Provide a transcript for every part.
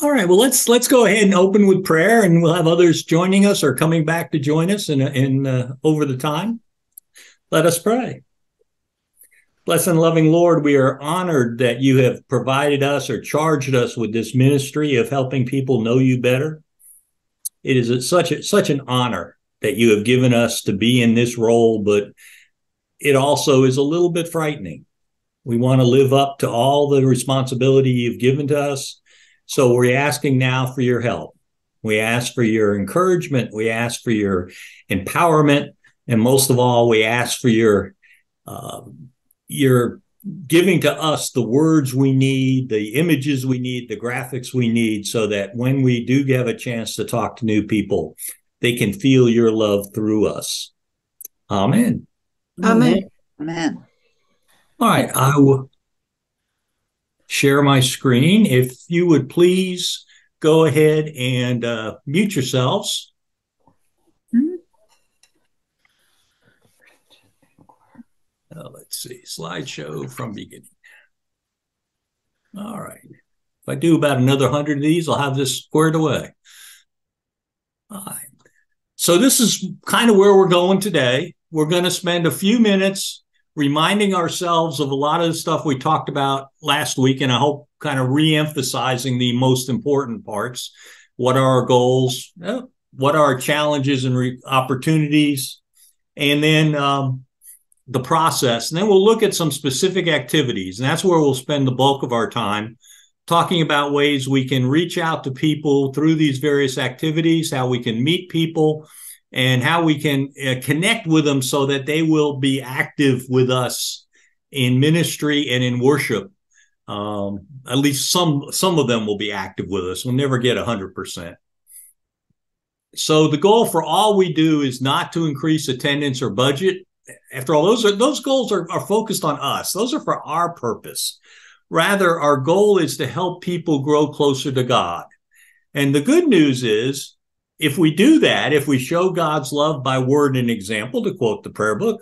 All right. Well, let's go ahead and open with prayer, and we'll have others joining us or coming back to join us in over the time. Let us pray. Blessed and loving Lord, we are honored that you have provided us or charged us with this ministry of helping people know you better. It is such an honor that you have given us to be in this role, but it also is a little bit frightening. We want to live up to all the responsibility you've given to us. So we're asking now for your help. We ask for your encouragement. We ask for your empowerment. And most of all, we ask for your giving to us the words we need, the images we need, the graphics we need, so that when we do have a chance to talk to new people, they can feel your love through us. Amen. Amen. Amen. All right. I will share my screen. If you would please go ahead and mute yourselves. Let's see, slideshow from beginning. All right. If I do about another 100 of these, I'll have this squared away. All right. So this is kind of where we're going today. We're going to spend a few minutes reminding ourselves of a lot of the stuff we talked about last week, and I hope kind of re-emphasizing the most important parts. What are our goals? What are our challenges and opportunities? And then the process. And then we'll look at some specific activities, and that's where we'll spend the bulk of our time, talking about ways we can reach out to people through these various activities, how we can meet people, and how we can connect with them so that they will be active with us in ministry and in worship. At least some of them will be active with us. We'll never get 100%. So the goal for all we do is not to increase attendance or budget. After all, those goals are focused on us. Those are for our purpose. Rather, our goal is to help people grow closer to God. And the good news is, if we do that, if we show God's love by word and example, to quote the prayer book,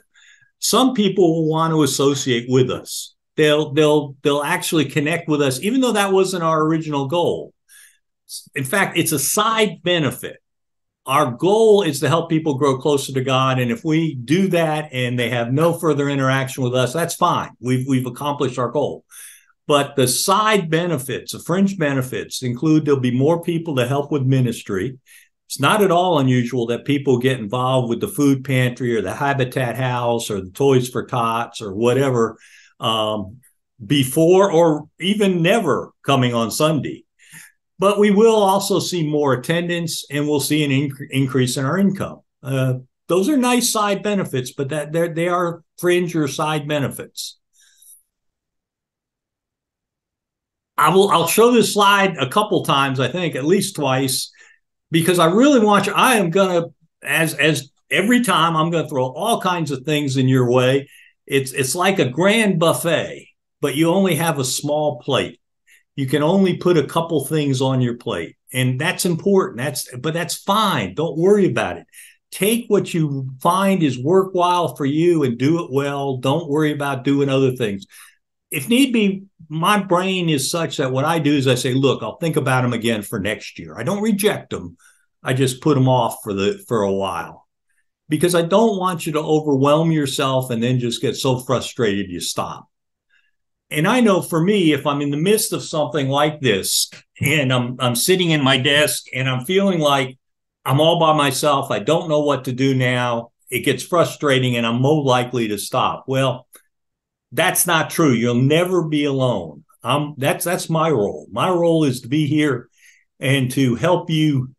some people will want to associate with us. They'll actually connect with us, even though that wasn't our original goal. In fact, it's a side benefit. Our goal is to help people grow closer to God. And if we do that and they have no further interaction with us, that's fine. We've accomplished our goal. But the side benefits, the fringe benefits, include there'll be more people to help with ministry. It's not at all unusual that people get involved with the food pantry or the Habitat House or the Toys for Tots or whatever before or even never coming on Sunday. But we will also see more attendance, and we'll see an increase in our income. Those are nice side benefits, but they are fringe or side benefits. I'll show this slide a couple times, I think, at least twice, because I really want you. I am going to, as every time, I'm going to throw all kinds of things in your way. It's like a grand buffet, but you only have a small plate. You can only put a couple things on your plate, and that's important. But that's fine. Don't worry about it. Take what you find is worthwhile for you and do it well. Don't worry about doing other things. If need be, my brain is such that what I do is I say, look, I'll think about them again for next year. I don't reject them. I just put them off for a while, because I don't want you to overwhelm yourself and then just get so frustrated you stop. And I know for me, if I'm in the midst of something like this and I'm sitting in my desk and I'm feeling like I'm all by myself, I don't know what to do now, it gets frustrating and I'm more likely to stop. Well, that's not true. You'll never be alone. That's my role. My role is to be here and to help you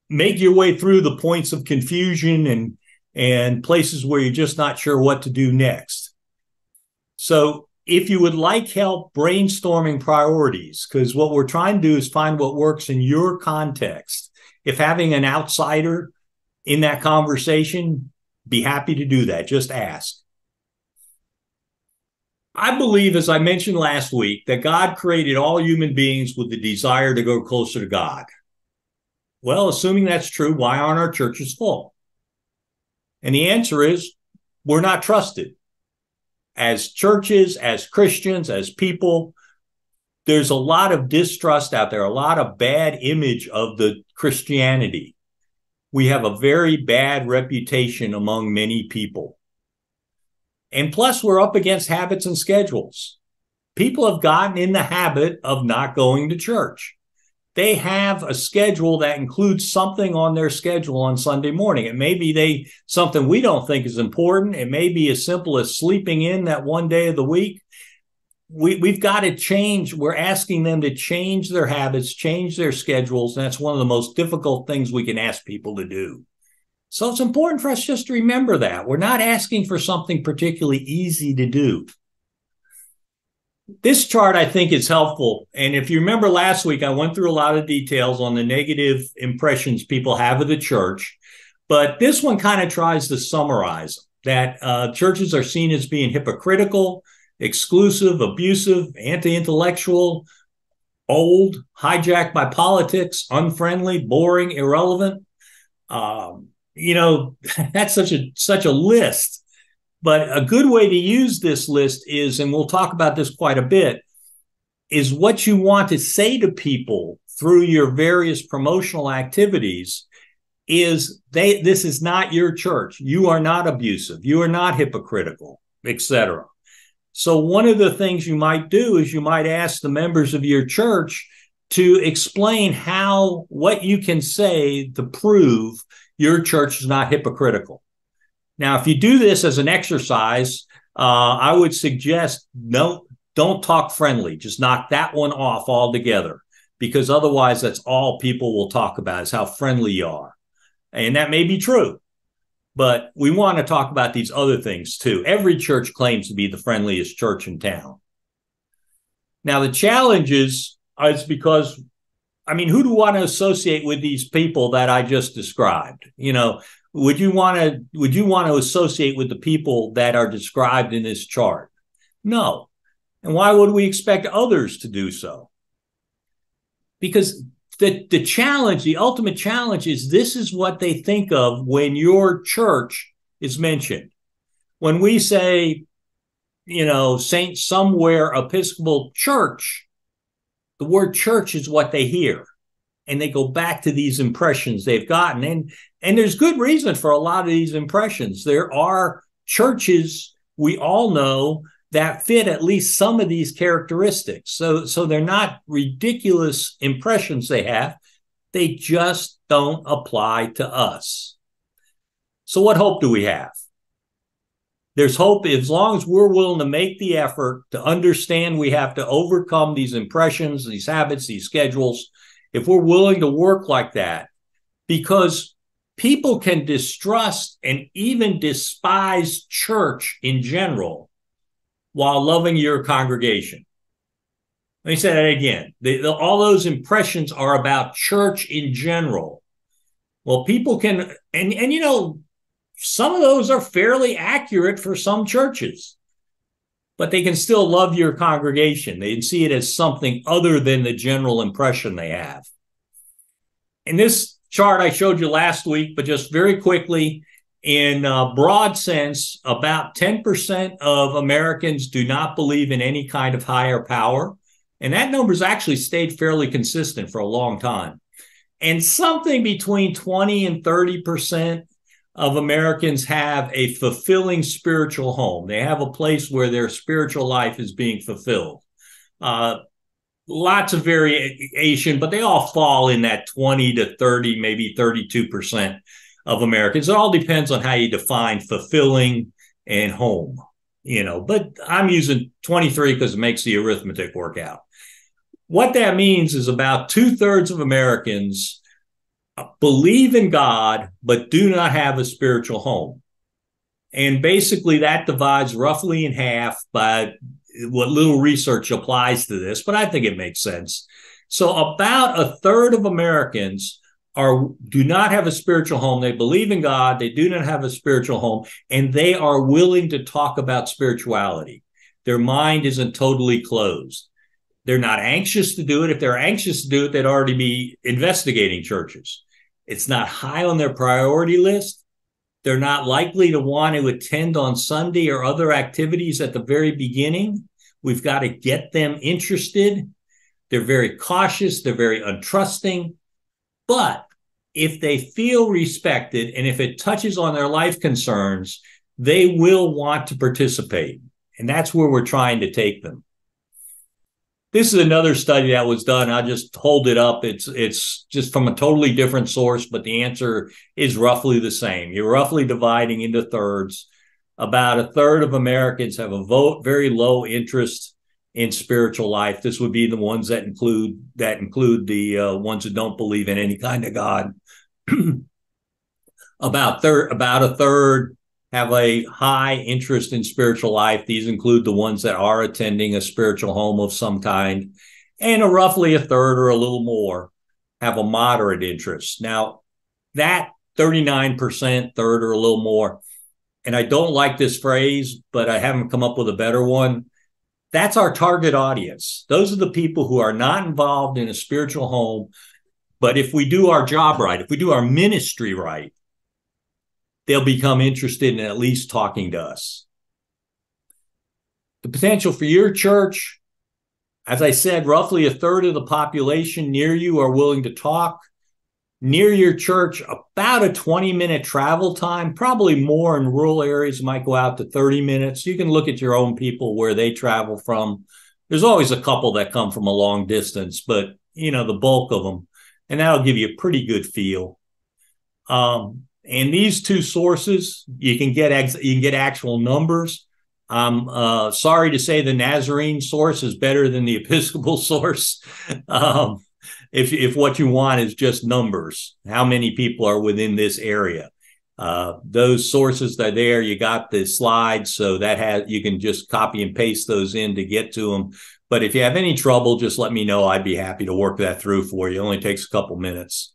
make your way through the points of confusion and places where you're just not sure what to do next. So if you would like help brainstorming priorities, because what we're trying to do is find what works in your context. If having an outsider in that conversation, be happy to do that. Just ask. I believe, as I mentioned last week, that God created all human beings with the desire to go closer to God. Well, assuming that's true, why aren't our churches full? And the answer is, we're not trusted. As churches, as Christians, as people, there's a lot of distrust out there, a lot of bad image of the Christianity. We have a very bad reputation among many people. And plus, we're up against habits and schedules. People have gotten in the habit of not going to church. They have a schedule that includes something on their schedule on Sunday morning. It may be something we don't think is important. It may be as simple as sleeping in that one day of the week. We've got to change. We're asking them to change their habits, change their schedules. And that's one of the most difficult things we can ask people to do. So it's important for us just to remember that. We're not asking for something particularly easy to do. This chart, I think, is helpful. And if you remember last week, I went through a lot of details on the negative impressions people have of the church. But this one kind of tries to summarize that churches are seen as being hypocritical, exclusive, abusive, anti-intellectual, old, hijacked by politics, unfriendly, boring, irrelevant. That's such a list. But a good way to use this list is, and we'll talk about this quite a bit, is what you want to say to people through your various promotional activities is this is not your church. You are not abusive. You are not hypocritical, etc. So one of the things you might do is you might ask the members of your church to explain what you can say to prove your church is not hypocritical. Now, if you do this as an exercise, I would suggest don't talk friendly. Just knock that one off altogether, because otherwise that's all people will talk about is how friendly you are. And that may be true, but we want to talk about these other things too. Every church claims to be the friendliest church in town. Now, the challenge is because, who do you want to associate with these people that I just described? Would you want to associate with the people that are described in this chart? No. And why would we expect others to do so? Because the challenge, the ultimate challenge is this is what they think of when your church is mentioned. When we say, St. Somewhere Episcopal Church, the word church is what they hear. And they go back to these impressions they've gotten. And there's good reason for a lot of these impressions. There are churches we all know that fit at least some of these characteristics. So they're not ridiculous impressions they have. They just don't apply to us. So what hope do we have? There's hope as long as we're willing to make the effort to understand we have to overcome these impressions, these habits, these schedules. If we're willing to work like that, because people can distrust and even despise church in general while loving your congregation. Let me say that again. All those impressions are about church in general. Well, people can, and some of those are fairly accurate for some churches, but they can still love your congregation. They can see it as something other than the general impression they have. In this chart I showed you last week, but just very quickly, in a broad sense, about 10% of Americans do not believe in any kind of higher power. And that number's actually stayed fairly consistent for a long time. And something between 20 and 30% of Americans have a fulfilling spiritual home. They have a place where their spiritual life is being fulfilled. Lots of variation, but they all fall in that 20 to 30, maybe 32% of Americans. It all depends on how you define fulfilling and home, but I'm using 23 because it makes the arithmetic work out. What that means is about 2/3 of Americans believe in God, but do not have a spiritual home. And basically that divides roughly in half by what little research applies to this, but I think it makes sense. So about 1/3 of Americans do not have a spiritual home. They believe in God. They do not have a spiritual home, and they are willing to talk about spirituality. Their mind isn't totally closed. They're not anxious to do it. If they're anxious to do it, they'd already be investigating churches. It's not high on their priority list. They're not likely to want to attend on Sunday or other activities at the very beginning. We've got to get them interested. They're very cautious. They're very untrusting. But if they feel respected and if it touches on their life concerns, they will want to participate. And that's where we're trying to take them. This is another study that was done. I'll just hold it up. It's just from a totally different source, but the answer is roughly the same. You're roughly dividing into thirds. About a third of Americans have a very low interest in spiritual life. This would be the ones that include the ones that don't believe in any kind of God. About a third have a high interest in spiritual life. These include the ones that are attending a spiritual home of some kind, and roughly a third or a little more have a moderate interest. Now, that 39%, third or a little more, and I don't like this phrase, but I haven't come up with a better one. That's our target audience. Those are the people who are not involved in a spiritual home, but if we do our job right, if we do our ministry right, they'll become interested in at least talking to us. The potential for your church, as I said, roughly a third of the population near you are willing to talk. Near your church, about a 20-minute travel time, probably more in rural areas, might go out to 30 minutes. You can look at your own people where they travel from. There's always a couple that come from a long distance, but the bulk of them, and that'll give you a pretty good feel. And these two sources, you can get actual numbers. I'm sorry to say the Nazarene source is better than the Episcopal source. If what you want is just numbers, how many people are within this area? Those sources are there. You got the slides, so you can just copy and paste those in to get to them. But if you have any trouble, just let me know. I'd be happy to work that through for you. It only takes a couple minutes.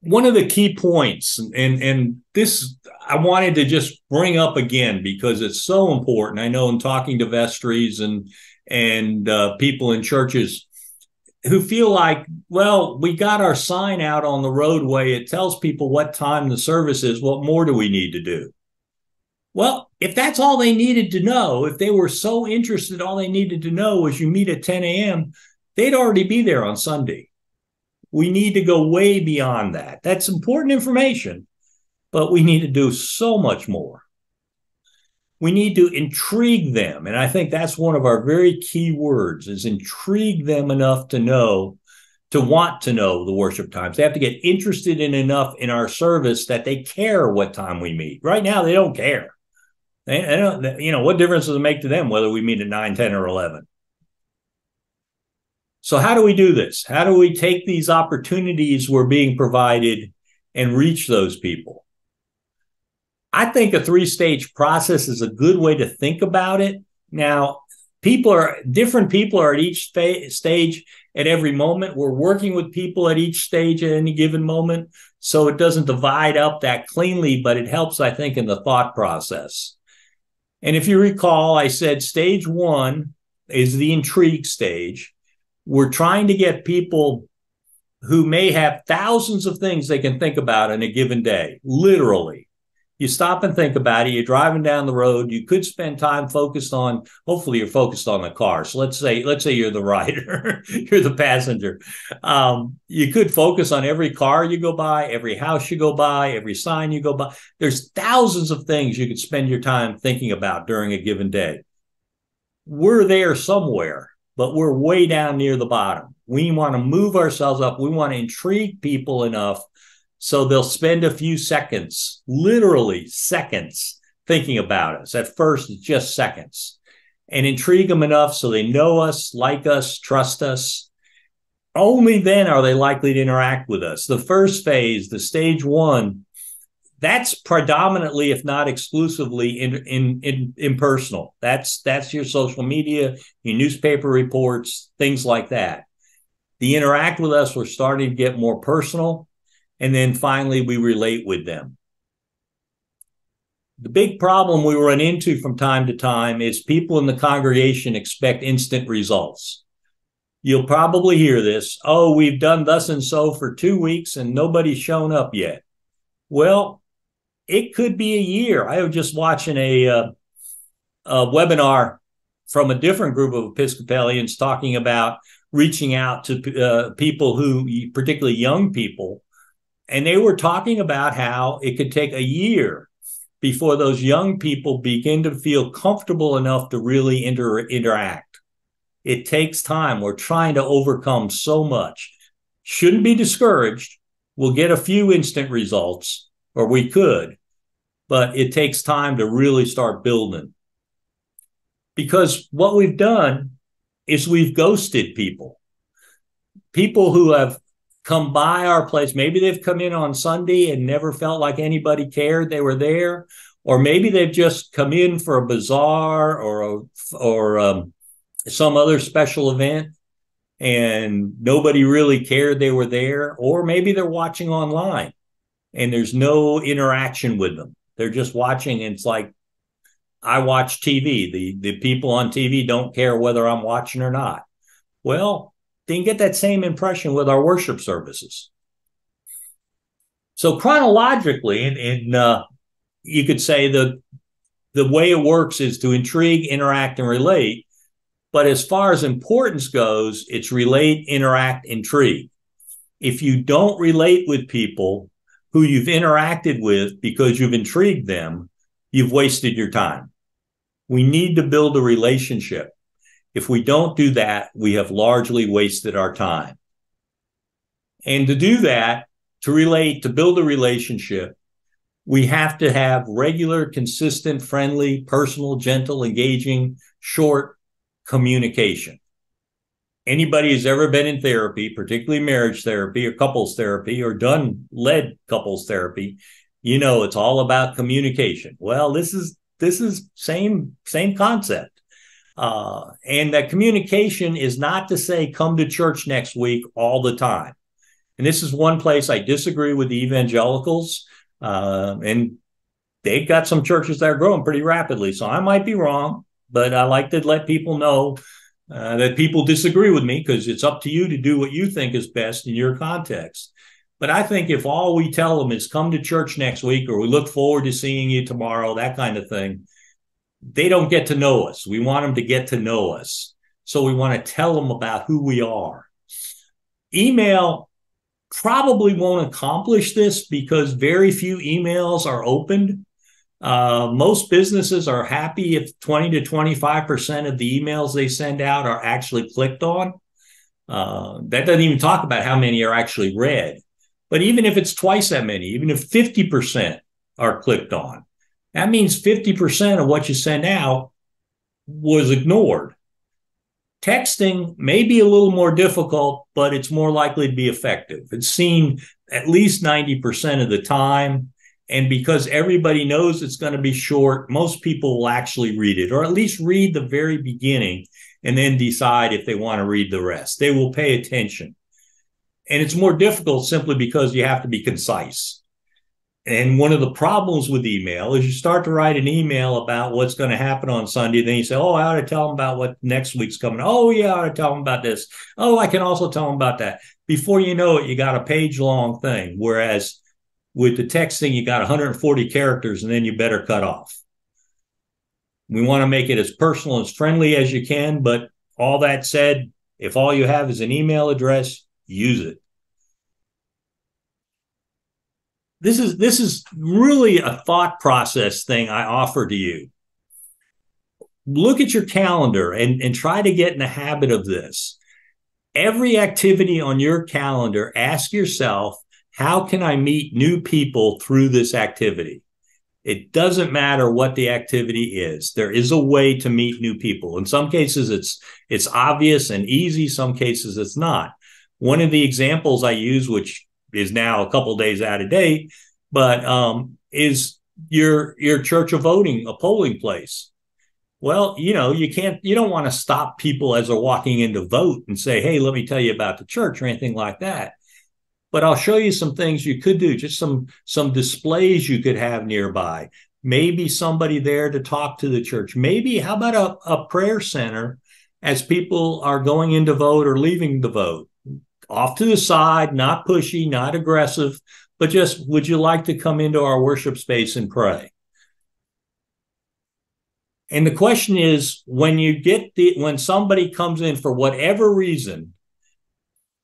One of the key points, and this I wanted to just bring up again because it's so important. I know in talking to vestries and people in churches who feel like, well, we got our sign out on the roadway. It tells people what time the service is. What more do we need to do? Well, if that's all they needed to know, if they were so interested, all they needed to know was you meet at 10 a.m., they'd already be there on Sunday. We need to go way beyond that. That's important information, but we need to do so much more. We need to intrigue them. And I think that's one of our very key words is intrigue them enough to want to know the worship times. They have to get interested in enough in our service that they care what time we meet. Right now, they don't care. They don't, what difference does it make to them whether we meet at 9, 10, or 11? So how do we do this? How do we take these opportunities we're being provided and reach those people? I think a 3-stage process is a good way to think about it. Now, different people are at each stage at every moment. We're working with people at each stage at any given moment, so it doesn't divide up that cleanly, but it helps, I think, in the thought process. And if you recall, I said stage 1 is the intrigue stage. We're trying to get people who may have thousands of things they can think about in a given day, literally. You stop and think about it. You're driving down the road. You could spend time hopefully you're focused on the car. So let's say you're the rider, you're the passenger. You could focus on every car you go by, every house you go by, every sign you go by. There's thousands of things you could spend your time thinking about during a given day. We're there somewhere, but we're way down near the bottom. We want to move ourselves up. We want to intrigue people enough so they'll spend a few seconds, literally seconds, thinking about us. At first, it's just seconds. And intrigue them enough so they know us, like us, trust us. Only then are they likely to interact with us. The first phase, the stage 1, that's predominantly, if not exclusively, impersonal. That's your social media, your newspaper reports, things like that. The interact with us, we're starting to get more personal. And then finally, we relate with them. The big problem we run into from time to time is people in the congregation expect instant results. You'll probably hear this. Oh, we've done thus and so for 2 weeks and nobody's shown up yet. Well, it could be a year. I was just watching a webinar from a different group of Episcopalians talking about reaching out to people who, particularly young people, and they were talking about how it could take a year before those young people begin to feel comfortable enough to really interact. It takes time. We're trying to overcome so much. Shouldn't be discouraged. We'll get a few instant results, or we could, but it takes time to really start building. Because what we've done is we've ghosted people. People who have come by our place. Maybe they've come in on Sunday and never felt like anybody cared they were there. Or maybe they've just come in for a bazaar or some other special event and nobody really cared they were there. Or maybe they're watching online and there's no interaction with them. They're just watching, and it's like, I watch TV. The people on TV don't care whether I'm watching or not. Well, they can get that same impression with our worship services. So chronologically, and you could say the way it works is to intrigue, interact, and relate. But as far as importance goes, it's relate, interact, intrigue. If you don't relate with people who you've interacted with because you've intrigued them, you've wasted your time. We need to build a relationship. If we don't do that, we have largely wasted our time. And to do that, to relate, to build a relationship, we have to have regular, consistent, friendly, personal, gentle, engaging, short communication. Anybody who's ever been in therapy, particularly marriage therapy or couples therapy or led couples therapy, you know it's all about communication. Well, this is same concept. And that communication is not to say, come to church next week all the time. And this is one place I disagree with the evangelicals. And they've got some churches that are growing pretty rapidly. So I might be wrong, but I like to let people know that people disagree with me, because it's up to you to do what you think is best in your context. But I think if all we tell them is come to church next week, or we look forward to seeing you tomorrow, that kind of thing, they don't get to know us. We want them to get to know us. So we want to tell them about who we are. Email probably won't accomplish this because very few emails are opened. Most businesses are happy if 20 to 25% of the emails they send out are actually clicked on. That doesn't even talk about how many are actually read. But even if it's twice that many, even if 50% are clicked on, that means 50% of what you send out was ignored. Texting may be a little more difficult, but it's more likely to be effective. It's seen at least 90% of the time. And because everybody knows it's going to be short, most people will actually read it, or at least read the very beginning and then decide if they want to read the rest. They will pay attention. And it's more difficult simply because you have to be concise. And one of the problems with email is you start to write an email about what's going to happen on Sunday. Then you say, oh, I ought to tell them about what next week's coming. Oh, yeah, I ought to tell them about this. Oh, I can also tell them about that. Before you know it, you got a page-long thing. Whereas with the texting, you got 140 characters, and then you better cut off. We want to make it as personal and as friendly as you can. But all that said, if all you have is an email address, use it. This is really a thought process thing I offer to you. Look at your calendar and try to get in the habit of this. Every activity on your calendar, ask yourself, how can I meet new people through this activity? It doesn't matter what the activity is. There is a way to meet new people. In some cases, it's obvious and easy. Some cases, it's not. One of the examples I use, which is now a couple of days out of date, but is your church of voting, a polling place. Well, you don't want to stop people as they're walking in to vote and say, hey, let me tell you about the church or anything like that. But I'll show you some things you could do, just some displays you could have nearby. Maybe somebody there to talk to the church. Maybe, how about a prayer center as people are going in to vote or leaving the vote? Off to the side, not pushy, not aggressive, but just, would you like to come into our worship space and pray? And the question is, when somebody comes in for whatever reason,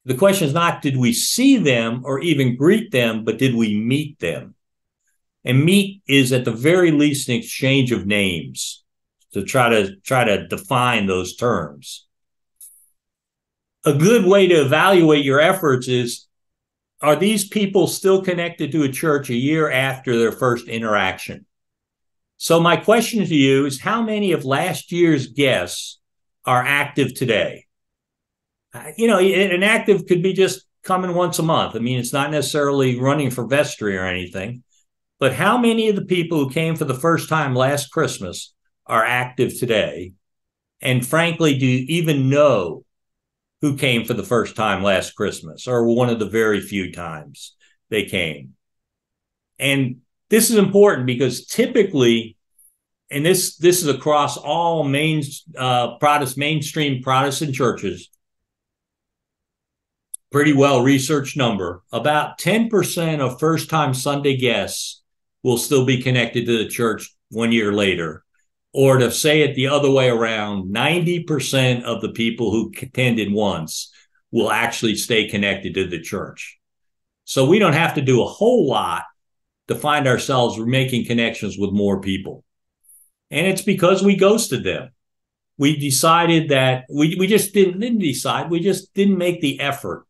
the question is not, did we see them or even greet them, but did we meet them? And meet is at the very least an exchange of names to try to define those terms. A good way to evaluate your efforts is, are these people still connected to a church a year after their first interaction? So my question to you is, how many of last year's guests are active today? An active could be just coming once a month. I mean, it's not necessarily running for vestry or anything, but how many of the people who came for the first time last Christmas are active today? And frankly, do you even know who came for the first time last Christmas or one of the very few times they came? And this is important because typically, and this is across all mainstream Protestant churches, pretty well researched number, about 10% of first-time Sunday guests will still be connected to the church 1 year later. Or to say it the other way around, 90% of the people who attended once will actually stay connected to the church. So we don't have to do a whole lot to find ourselves making connections with more people. And it's because we ghosted them. We decided that we just didn't decide. We just didn't make the effort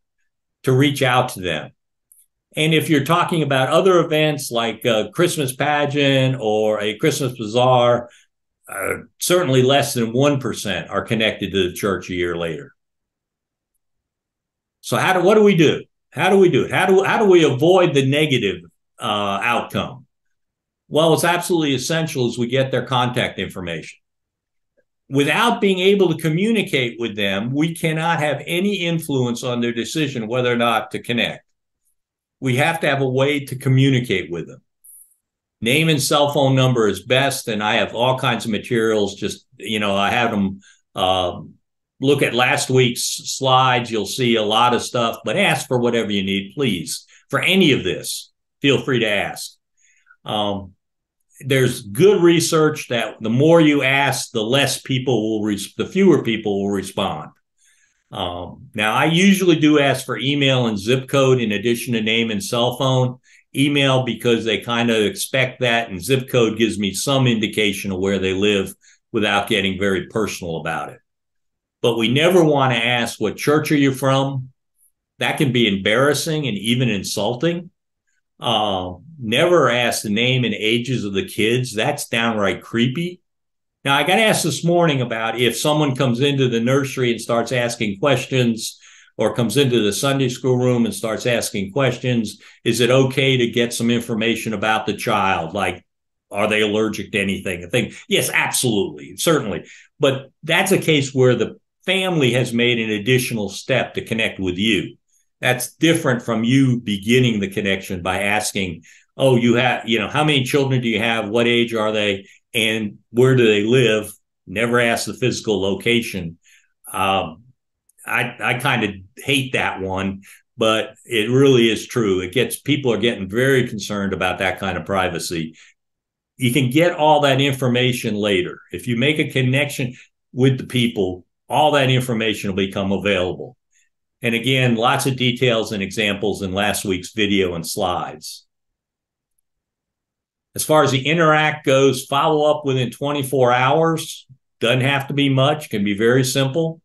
to reach out to them. And if you're talking about other events like a Christmas pageant or a Christmas bazaar, certainly less than 1% are connected to the church a year later. So what do we do? How do we do it? How do we avoid the negative outcome? Well, it's absolutely essential as we get their contact information. Without being able to communicate with them, we cannot have any influence on their decision whether or not to connect. We have to have a way to communicate with them. Name and cell phone number is best, and I have all kinds of materials. I have them look at last week's slides. You'll see a lot of stuff, but ask for whatever you need, please. For any of this, feel free to ask. There's good research that the more you ask, the fewer people will respond. Now, I usually do ask for email and zip code in addition to name and cell phone. Email because they kind of expect that, and zip code gives me some indication of where they live without getting very personal about it. But we never want to ask, what church are you from? That can be embarrassing and even insulting. Never ask the name and ages of the kids. That's downright creepy. Now, I got asked this morning about if someone comes into the nursery and starts asking questions, or comes into the Sunday school room and starts asking questions, is it okay to get some information about the child? Like, are they allergic to anything? I think, yes, absolutely, certainly. But that's a case where the family has made an additional step to connect with you. That's different from you beginning the connection by asking, oh, how many children do you have? What age are they? And where do they live? Never ask the physical location. I kind of hate that one, but it really is true. People are getting very concerned about that kind of privacy. You can get all that information later. If you make a connection with the people, all that information will become available. And again, lots of details and examples in last week's video and slides. As far as the interact goes, follow up within 24 hours. Doesn't have to be much, can be very simple.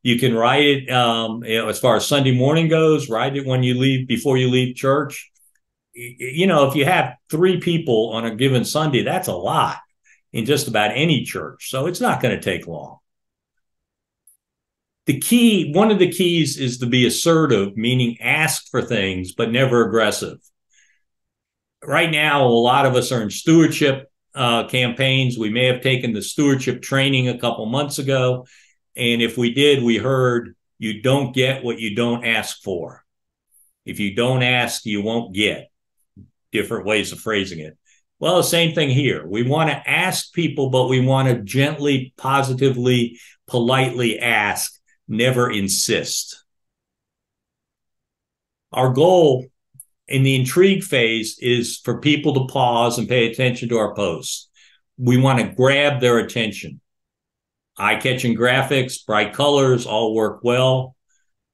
You can write it, as far as Sunday morning goes, write it before you leave church. If you have 3 people on a given Sunday, that's a lot in just about any church. So it's not going to take long. One of the keys is to be assertive, meaning ask for things, but never aggressive. Right now, a lot of us are in stewardship campaigns. We may have taken the stewardship training a couple months ago. And if we did, we heard, you don't get what you don't ask for. If you don't ask, you won't get. Different ways of phrasing it. Well, the same thing here. We want to ask people, but we want to gently, positively, politely ask, never insist. Our goal in the intrigue phase is for people to pause and pay attention to our posts. we want to grab their attention. Eye-catching graphics, bright colors, all work well.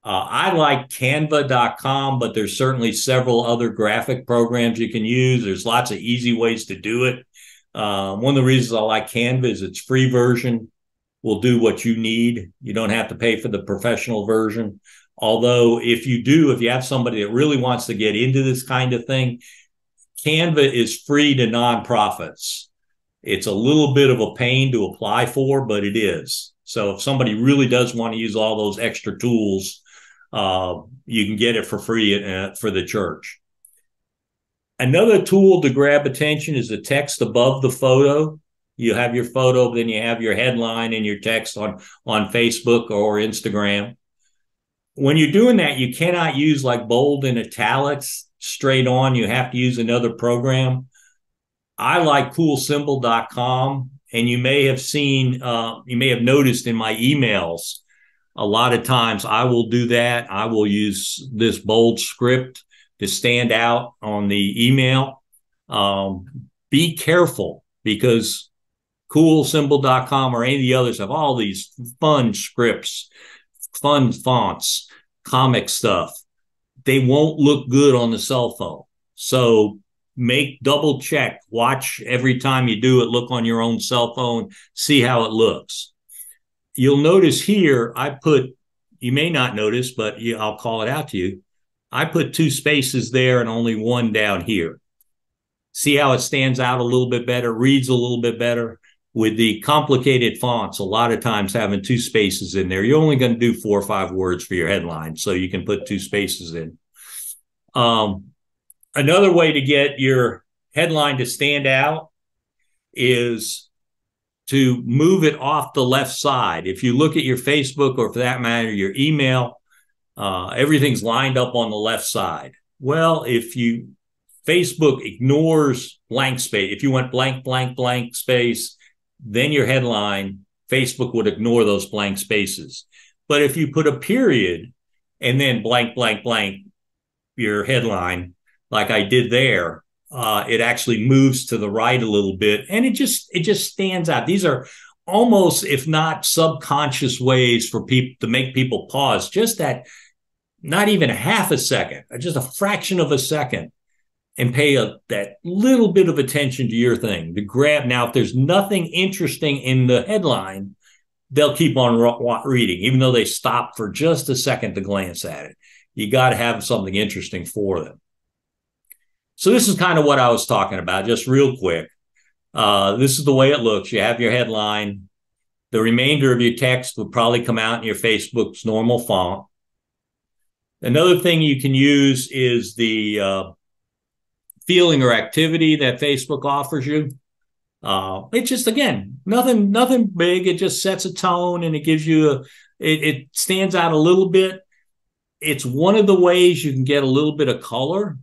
I like canva.com, but there's certainly several other graphic programs you can use. There's lots of easy ways to do it. One of the reasons I like Canva is its free version will do what you need. You don't have to pay for the professional version. Although if you have somebody that really wants to get into this kind of thing, Canva is free to nonprofits. It's a little bit of a pain to apply for, but it is. So if somebody really does want to use all those extra tools, you can get it for free for the church. Another tool to grab attention is the text above the photo. You have your photo, then you have your headline and your text on Facebook or Instagram. When you're doing that, you cannot use like bold and italics straight on. You have to use another program. I like coolsymbol.com, and you may have noticed in my emails, a lot of times I will do that. I will use this bold script to stand out on the email. Be careful, because coolsymbol.com or any of the others have all these fun scripts, fun fonts, comic stuff. They won't look good on the cell phone. So double check, watch every time you do it, look on your own cell phone, see how it looks. You'll notice here, you may not notice, but I'll call it out to you. I put 2 spaces there and only 1 down here. See how it stands out a little bit better, reads a little bit better. With the complicated fonts, a lot of times having 2 spaces in there, you're only going to do 4 or 5 words for your headline, so you can put 2 spaces in. Another way to get your headline to stand out is to move it off the left side. If you look at your Facebook, or for that matter, your email, everything's lined up on the left side. Well, Facebook ignores blank space. If you went blank, blank, blank space, then your headline, Facebook would ignore those blank spaces. But if you put a period and then blank, blank, blank, your headline, like I did there, it actually moves to the right a little bit, and it just stands out. These are almost, if not subconscious, ways for people to make people pause, just that, not even a half a second, just a fraction of a second, and pay that little bit of attention to your thing, to grab. Now, if there's nothing interesting in the headline, they'll keep on reading, even though they stop for just a second to glance at it. You got to have something interesting for them. So this is kind of what I was talking about, just real quick. This is the way it looks. You have your headline. The remainder of your text would probably come out in your Facebook's normal font. Another thing you can use is the feeling or activity that Facebook offers you. It's just, again, nothing big. It just sets a tone, and it gives you it stands out a little bit. It's one of the ways you can get a little bit of color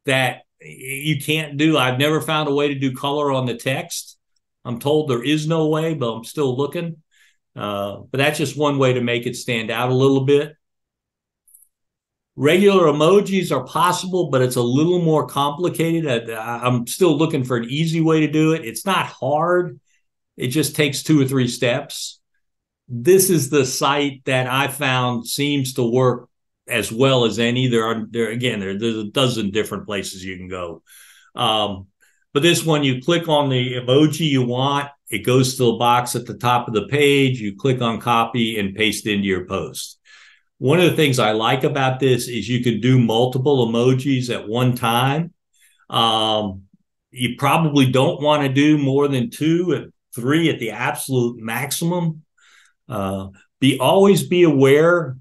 that you can't do. I've never found a way to do color on the text. I'm told there is no way, but I'm still looking. But that's just one way to make it stand out a little bit. Regular emojis are possible, but it's a little more complicated. I'm still looking for an easy way to do it. It's not hard. It just takes 2 or 3 steps. This is the site that I found seems to work as well as any. There's a dozen different places you can go. But this one, you click on the emoji you want. It goes to the box at the top of the page. You click on copy and paste into your post. One of the things I like about this is you can do multiple emojis at one time. You probably don't want to do more than 2 and 3 at the absolute maximum. Always be aware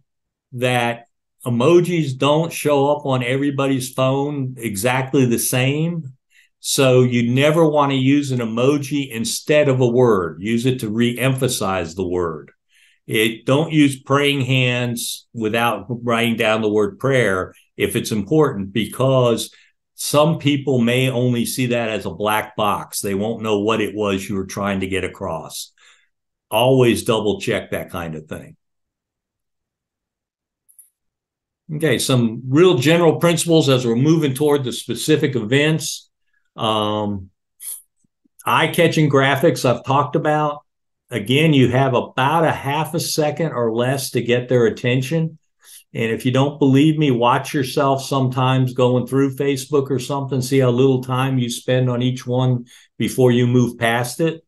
that emojis don't show up on everybody's phone exactly the same. So you never want to use an emoji instead of a word. Use it to re-emphasize the word. Don't use praying hands without writing down the word prayer if it's important, because some people may only see that as a black box. They won't know what it was you were trying to get across. Always double check that kind of thing. Okay, some real general principles as we're moving toward the specific events. eye-catching graphics I've talked about. Again, you have about a half a second or less to get their attention. And if you don't believe me, watch yourself sometimes going through Facebook or something, see how little time you spend on each one before you move past it.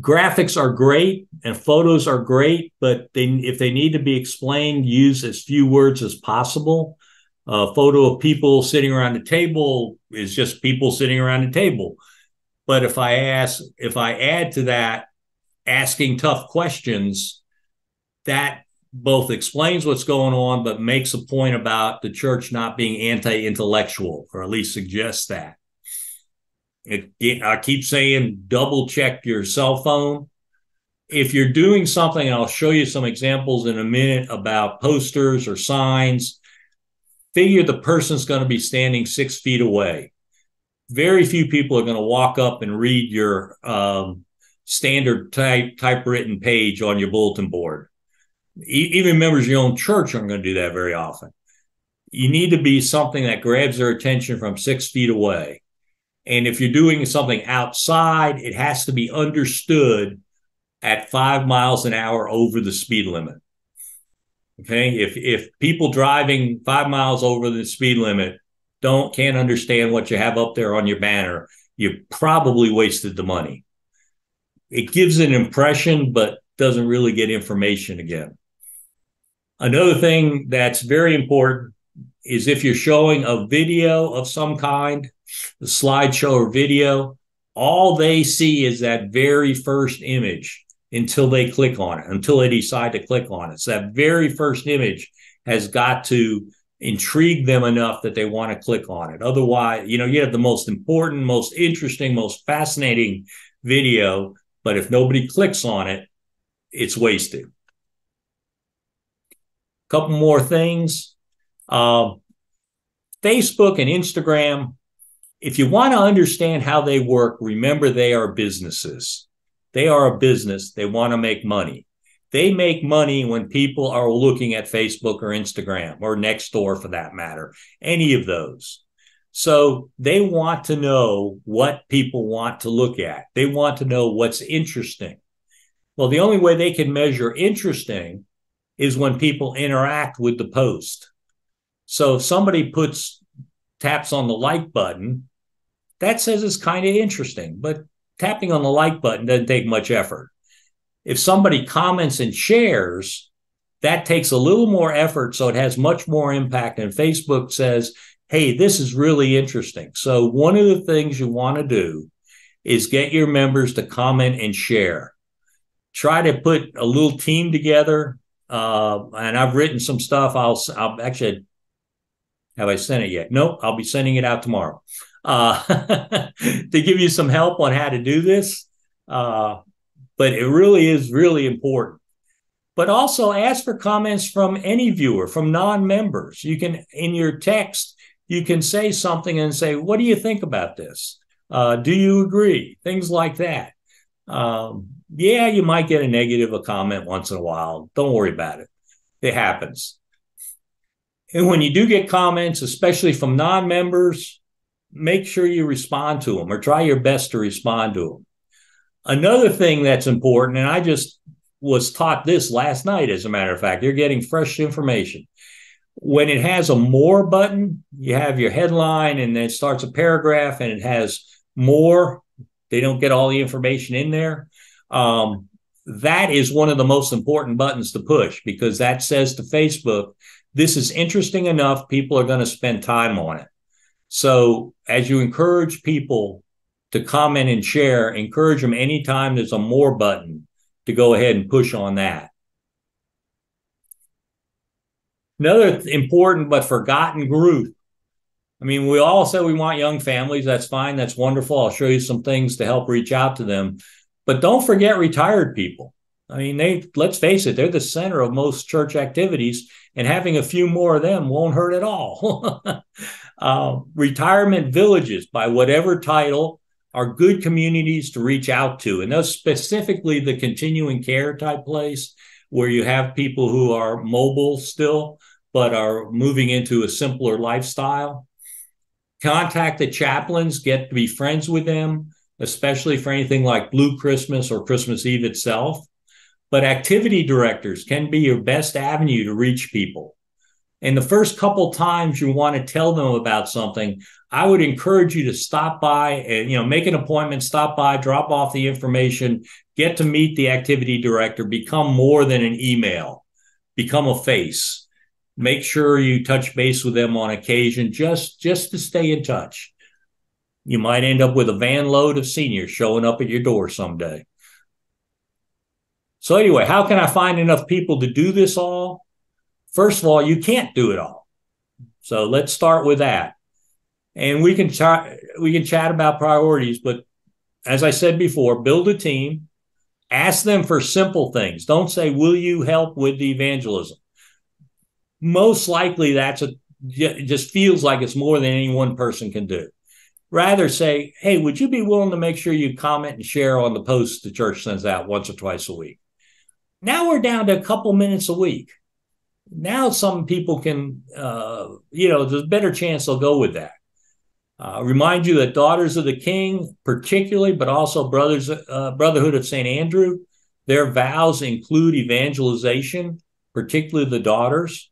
Graphics are great and photos are great, but if they need to be explained, use as few words as possible. A photo of people sitting around the table is just people sitting around the table. But if I add to that, asking tough questions, that both explains what's going on, but makes a point about the church not being anti-intellectual, or at least suggests that. I keep saying, double check your cell phone. If you're doing something, and I'll show you some examples in a minute about posters or signs, figure the person's going to be standing 6 feet away. Very few people are going to walk up and read your standard typewritten page on your bulletin board. Even members of your own church aren't going to do that very often. You need to be something that grabs their attention from 6 feet away. And if you're doing something outside, it has to be understood at 5 miles an hour over the speed limit. Okay, if people driving 5 miles over the speed limit can't understand what you have up there on your banner, you probably wasted the money. It gives an impression, but doesn't really get information again. Another thing that's very important is if you're showing a video of some kind, a slideshow or video, all they see is that very first image until they click on it, until they decide to click on it. So that very first image has got to intrigue them enough that they want to click on it. Otherwise, you have the most important, most interesting, most fascinating video, but if nobody clicks on it, it's wasted. Couple more things. Facebook and Instagram, if you want to understand how they work, remember they are businesses. They are a business. They want to make money. They make money when people are looking at Facebook or Instagram or Nextdoor for that matter, any of those. So they want to know what people want to look at. They want to know what's interesting. Well, the only way they can measure interesting is when people interact with the post. So if somebody taps on the like button, that says it's kind of interesting, but tapping on the like button doesn't take much effort. If somebody comments and shares, that takes a little more effort, so it has much more impact. And Facebook says, hey, this is really interesting. So one of the things you want to do is get your members to comment and share. Try to put a little team together. And I've written some stuff. I'll actually, have I sent it yet? Nope, I'll be sending it out tomorrow to give you some help on how to do this. But it really is really important. But also ask for comments from any viewer, from non-members. You can, in your text, you can say something and say, what do you think about this? Do you agree? Things like that. Yeah, you might get a comment once in a while. Don't worry about it. It happens. And when you do get comments, especially from non-members, make sure you respond to them or try your best to respond to them. Another thing that's important, and I just was taught this last night, as a matter of fact, you're getting fresh information. When it has a more button, you have your headline and then it starts a paragraph and it has more. They don't get all the information in there. That is one of the most important buttons to push, because that says to Facebook, this is interesting enough, people are going to spend time on it. So as you encourage people to comment and share, encourage them anytime there's a more button to go ahead and push on that. Another important but forgotten group. I mean, we all say we want young families. That's fine. That's wonderful. I'll show you some things to help reach out to them. But don't forget retired people. I mean, let's face it, they're the center of most church activities, and having a few more of them won't hurt at all. Retirement villages, by whatever title, are good communities to reach out to. And those specifically the continuing care type place where you have people who are mobile still, but are moving into a simpler lifestyle. Contact the chaplains, get to be friends with them. especially for anything like Blue Christmas or Christmas Eve itself. But activity directors can be your best avenue to reach people. And the first couple times you want to tell them about something, I would encourage you to stop by and, make an appointment, stop by, drop off the information, get to meet the activity director, become more than an email, become a face. Make sure you touch base with them on occasion just to stay in touch. You might end up with a van load of seniors showing up at your door someday. So anyway, how can I find enough people to do this all? First of all, you can't do it all. So let's start with that. And we can chat about priorities, but as I said before, build a team, ask them for simple things. Don't say, will you help with the evangelism? Most likely it just feels like it's more than any one person can do. Rather say, hey, would you be willing to make sure you comment and share on the posts the church sends out once or twice a week? Now we're down to a couple minutes a week. Now some people can, there's a better chance they'll go with that. Remind you that Daughters of the King, particularly, but also Brotherhood of St. Andrew, their vows include evangelization, particularly the daughters.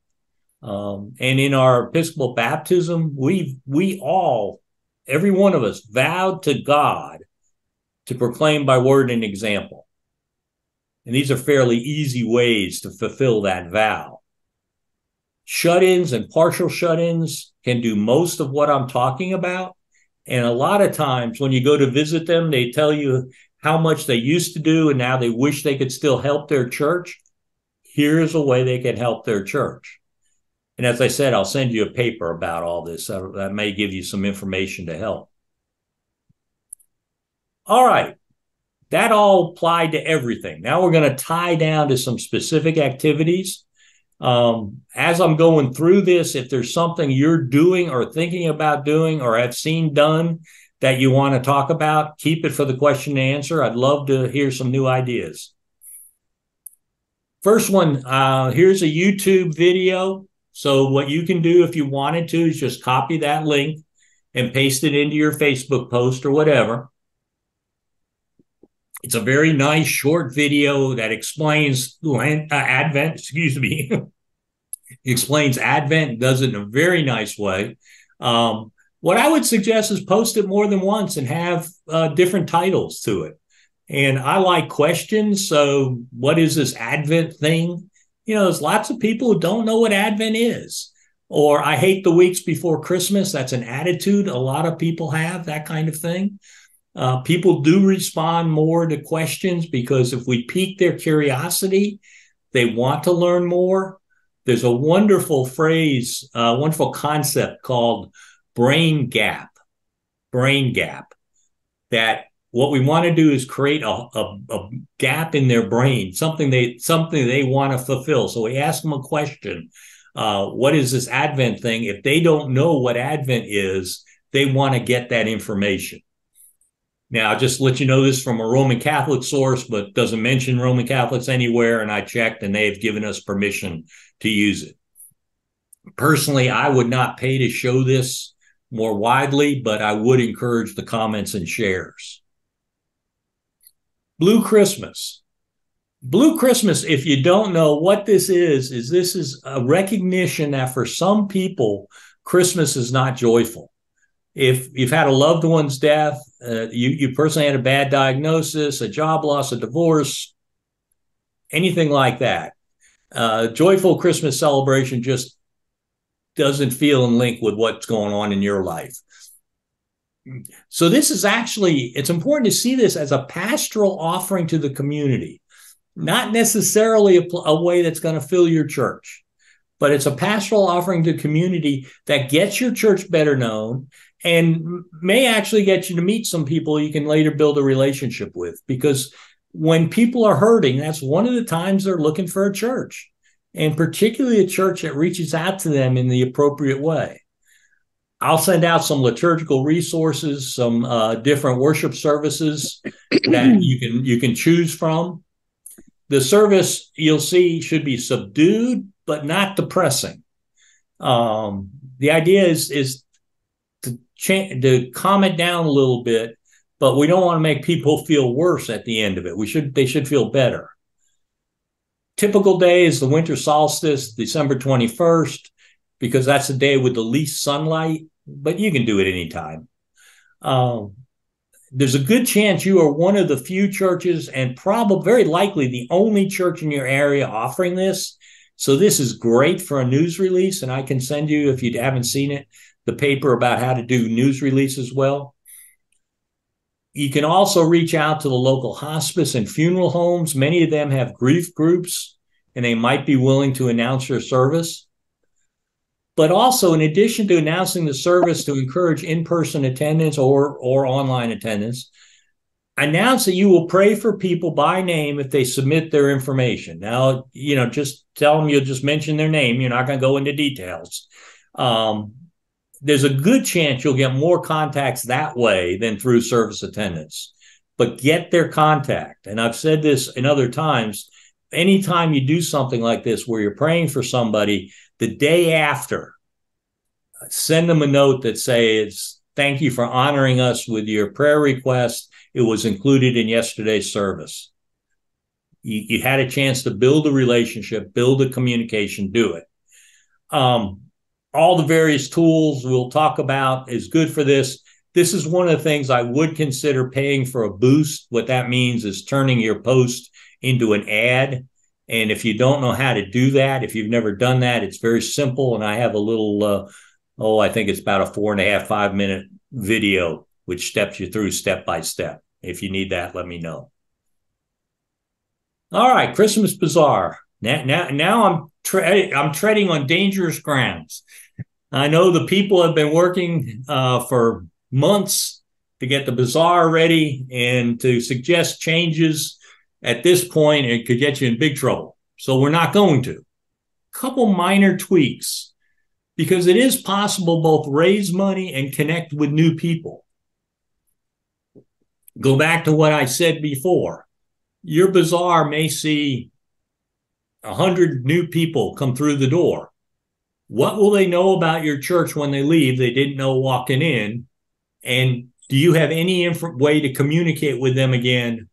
And in our Episcopal baptism, we all, every one of us, vowed to God to proclaim by word and example. And these are fairly easy ways to fulfill that vow. Shut-ins and partial shut-ins can do most of what I'm talking about. And a lot of times when you go to visit them, they tell you how much they used to do and now they wish they could still help their church. Here's a way they can help their church. And as I said, I'll send you a paper about all this. That may give you some information to help. All right. That all applied to everything. Now we're going to tie down to some specific activities. As I'm going through this, if there's something you're doing or thinking about doing or have seen done that you want to talk about, keep it for the question and answer. I'd love to hear some new ideas. First one, here's a YouTube video. So what you can do if you wanted to is just copy that link and paste it into your Facebook post or whatever. It's a very nice short video that explains Advent, explains Advent, does it in a very nice way. What I would suggest is post it more than once and have different titles to it. And I like questions. So what is this Advent thing? There's lots of people who don't know what Advent is. Or I hate the weeks before Christmas. That's an attitude a lot of people have, that kind of thing. People do respond more to questions because if we pique their curiosity, they want to learn more. There's a wonderful phrase, wonderful concept called brain gap. Brain gap. That what we want to do is create a gap in their brain, something they want to fulfill. So we ask them a question. What is this Advent thing? If they don't know what Advent is, they want to get that information. Now, I'll just let you know this from a Roman Catholic source, but doesn't mention Roman Catholics anywhere. And I checked and they have given us permission to use it. Personally, I would not pay to show this more widely, but I would encourage the comments and shares. Blue Christmas. Blue Christmas, if you don't know what this is a recognition that for some people, Christmas is not joyful. If you've had a loved one's death, you personally had a bad diagnosis, a job loss, a divorce, anything like that, joyful Christmas celebration just doesn't feel in link with what's going on in your life. So this is it's important to see this as a pastoral offering to the community, not necessarily a way that's going to fill your church, but it's a pastoral offering to the community that gets your church better known and may actually get you to meet some people you can later build a relationship with. Because when people are hurting, that's one of the times they're looking for a church, and particularly a church that reaches out to them in the appropriate way. I'll send out some liturgical resources, some different worship services that you can choose from. The service, you'll see, should be subdued, but not depressing. The idea is to calm it down a little bit but we don't want to make people feel worse at the end of it. They should feel better. Typical day is the winter solstice, December 21st, because that's the day with the least sunlight, but you can do it anytime. There's a good chance you are one of the few churches, and probably very likely the only church in your area offering this. So this is great for a news release, and I can send you, if you haven't seen it, the paper about how to do news releases well. You can also reach out to the local hospice and funeral homes. Many of them have grief groups, and they might be willing to announce your service. But also, in addition to announcing the service to encourage in-person attendance or online attendance, announce that you will pray for people by name if they submit their information. Now, just tell them you'll just mention their name. You're not going to go into details. There's a good chance you'll get more contacts that way than through service attendance. But get their contact. And I've said this in other times, anytime you do something like this where you're praying for somebody, the day after, send them a note that says, thank you for honoring us with your prayer request. It was included in yesterday's service. You had a chance to build a relationship, build a communication, do it. All the various tools we'll talk about is good for this. This is one of the things I would consider paying for a boost. What that means is turning your post into an ad. And if you don't know how to do that, if you've never done that, it's very simple. And I have a little, I think it's about a 4.5, 5-minute video, which steps you through step by step. If you need that, let me know. All right, Christmas Bazaar. Now I'm treading on dangerous grounds. I know the people have been working for months to get the bazaar ready, and to suggest changes at this point, it could get you in big trouble. So we're not going to. A couple minor tweaks, because it is possible both raise money and connect with new people. Go back to what I said before. Your bazaar may see 100 new people come through the door. What will they know about your church when they leave they didn't know walking in? And do you have any way to communicate with them again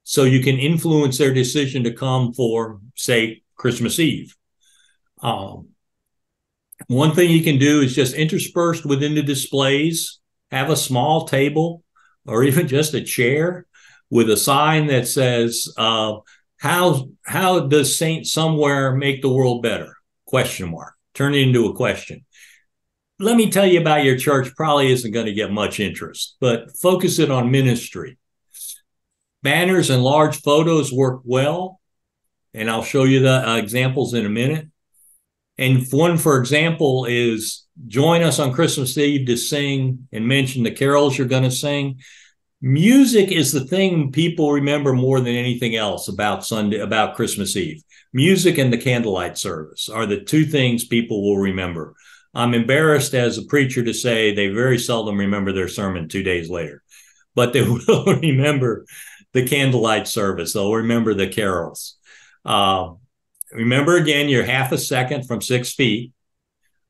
so you can influence their decision to come for, say, Christmas Eve? One thing you can do is just interspersed within the displays, have a small table or even just a chair with a sign that says, how does Saint Somewhere make the world better? ? Turn it into a question. Let me tell you about your church probably isn't going to get much interest, but focus it on ministry. Banners and large photos work well, and I'll show you the examples in a minute. And one, for example, is join us on Christmas Eve to sing and mention the carols you're going to sing. Music is the thing people remember more than anything else about Christmas Eve. Music and the candlelight service are the two things people will remember. I'm embarrassed as a preacher to say they very seldom remember their sermon 2 days later, but they will remember the candlelight service. They'll remember the carols. Remember, again, you're half a second from 6 feet.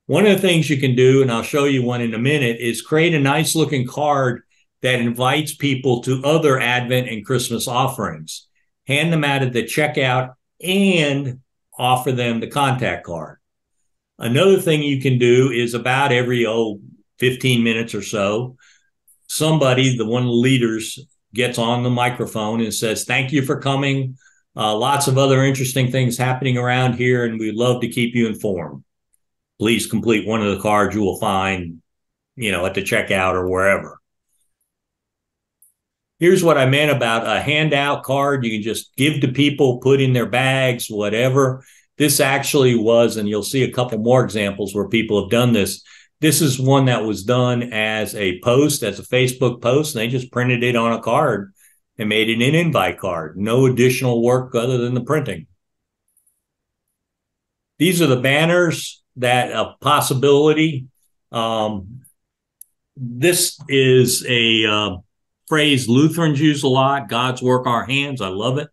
One of the things you can do, and I'll show you one in a minute, is create a nice looking card that invites people to other Advent and Christmas offerings. Hand them out at the checkout and offer them the contact card. Another thing you can do is about every 15 minutes or so, somebody, one of the leaders, gets on the microphone and says, thank you for coming. Lots of other interesting things happening around here, and we'd love to keep you informed. Please complete one of the cards you will find, at the checkout or wherever. Here's what I meant about a handout card. You can just give to people, put in their bags, whatever. This actually was, and you'll see a couple more examples where people have done this. This is one that was done as a post, as a Facebook post, and they just printed it on a card and made it an invite card. No additional work other than the printing. These are the banners that a possibility. This is a phrase Lutherans use a lot, God's work, our hands. I love it.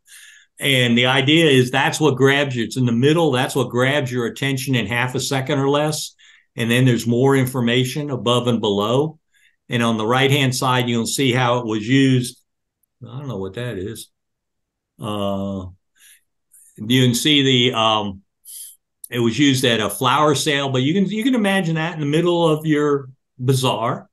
And the idea is that's what grabs you. It's in the middle. That's what grabs your attention in half a second or less. And then there's more information above and below. And on the right-hand side, you'll see how it was used. I don't know what that is. You can see it was used at a flower sale, but you can imagine that in the middle of your bazaar.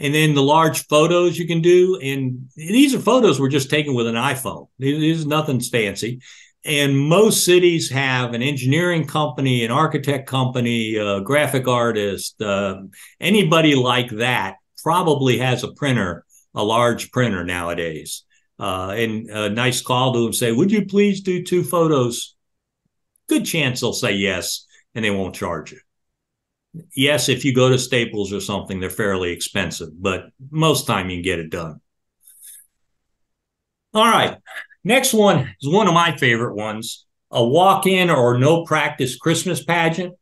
And then the large photos you can do, and these are photos were just taken with an iPhone. There's nothing fancy. And most cities have an engineering company, an architect company, a graphic artist, anybody like that probably has a printer, a large printer nowadays. And a nice call to them, say, would you please do 2 photos? Good chance they'll say yes, and they won't charge you. Yes, if you go to Staples or something, they're fairly expensive, but most time you can get it done. All right. Next one is one of my favorite ones, a walk-in or no practice Christmas pageant.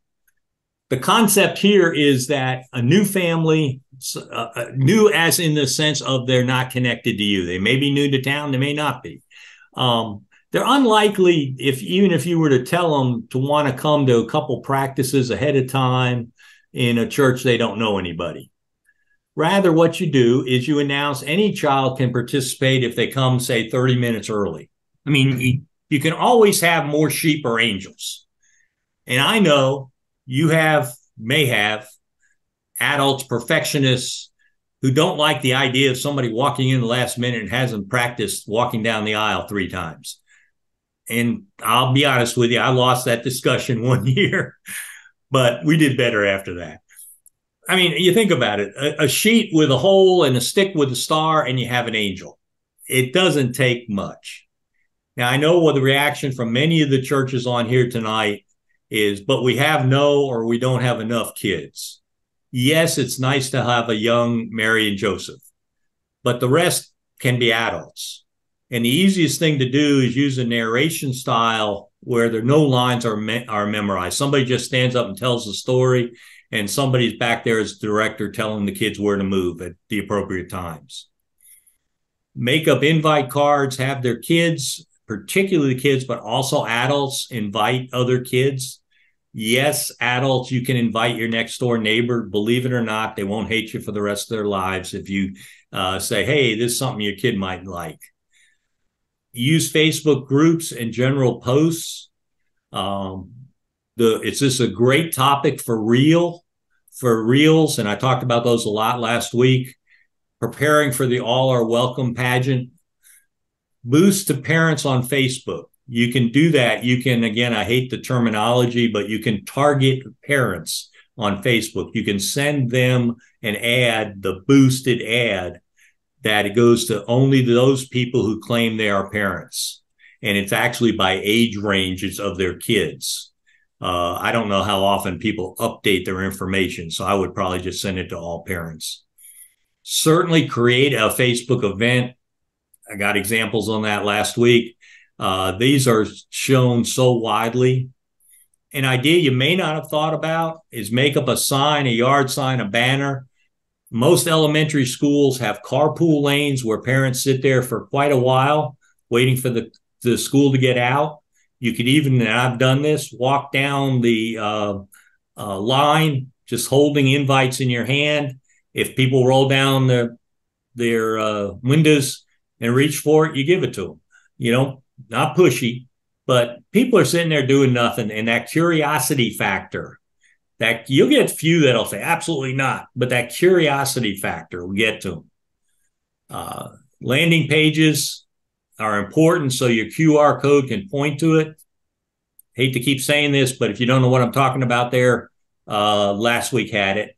The concept here is that a new family, new as in the sense of they're not connected to you. They may be new to town, they may not be. They're unlikely, even if you were to tell them to want to come to a couple practices ahead of time in a church they don't know anybody. Rather, what you do is you announce any child can participate if they come, say, 30 minutes early. I mean, you can always have more sheep or angels. And I know you may have adults, perfectionists who don't like the idea of somebody walking in the last minute and hasn't practiced walking down the aisle 3 times. And I'll be honest with you, I lost that discussion one year, but we did better after that. I mean, you think about it, a sheet with a hole and a stick with a star, and you have an angel. It doesn't take much. Now, I know what the reaction from many of the churches on here tonight is, but we don't have enough kids. Yes, it's nice to have a young Mary and Joseph, but the rest can be adults. And the easiest thing to do is use a narration style where there no lines are memorized. Somebody just stands up and tells the story, and somebody's back there as the director telling the kids where to move at the appropriate times. Make up invite cards, have their kids, particularly the kids, but also adults, invite other kids. Yes, adults, you can invite your next door neighbor. Believe it or not, they won't hate you for the rest of their lives if you say, hey, this is something your kid might like. Use Facebook groups and general posts. It's just a great topic for reels, and I talked about those a lot last week. Preparing for the All Are Welcome pageant. Boost to parents on Facebook. You can do that. You can, again, I hate the terminology, but you can target parents on Facebook. You can send them an ad, the boosted ad, that it goes to only those people who claim they are parents. And it's actually by age ranges of their kids. I don't know how often people update their information, so I would probably just send it to all parents. Certainly create a Facebook event. I got examples on that last week. These are shown so widely. An idea you may not have thought about is make up a sign, a yard sign, a banner. Most elementary schools have carpool lanes where parents sit there for quite a while waiting for the school to get out. You could even, and I've done this, walk down the line just holding invites in your hand. If people roll down their windows and reach for it, you give it to them. You know, not pushy, but people are sitting there doing nothing. And that curiosity factor, that you'll get few that'll say absolutely not, but that curiosity factor will get to them. Landing pages are important so your QR code can point to it. Hate to keep saying this, but if you don't know what I'm talking about there, last week had it.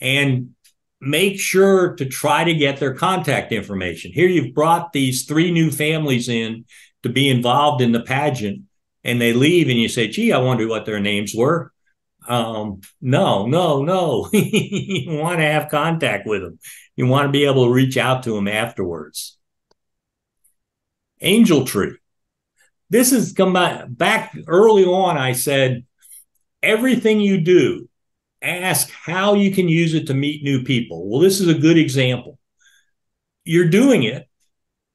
And make sure to try to get their contact information. Here you've brought these 3 new families in to be involved in the pageant, and they leave and you say, gee, I wonder what their names were. No. You want to have contact with them. You want to be able to reach out to them afterwards. Angel Tree. This has come back early on. I said, everything you do, ask how you can use it to meet new people. Well, this is a good example. You're doing it.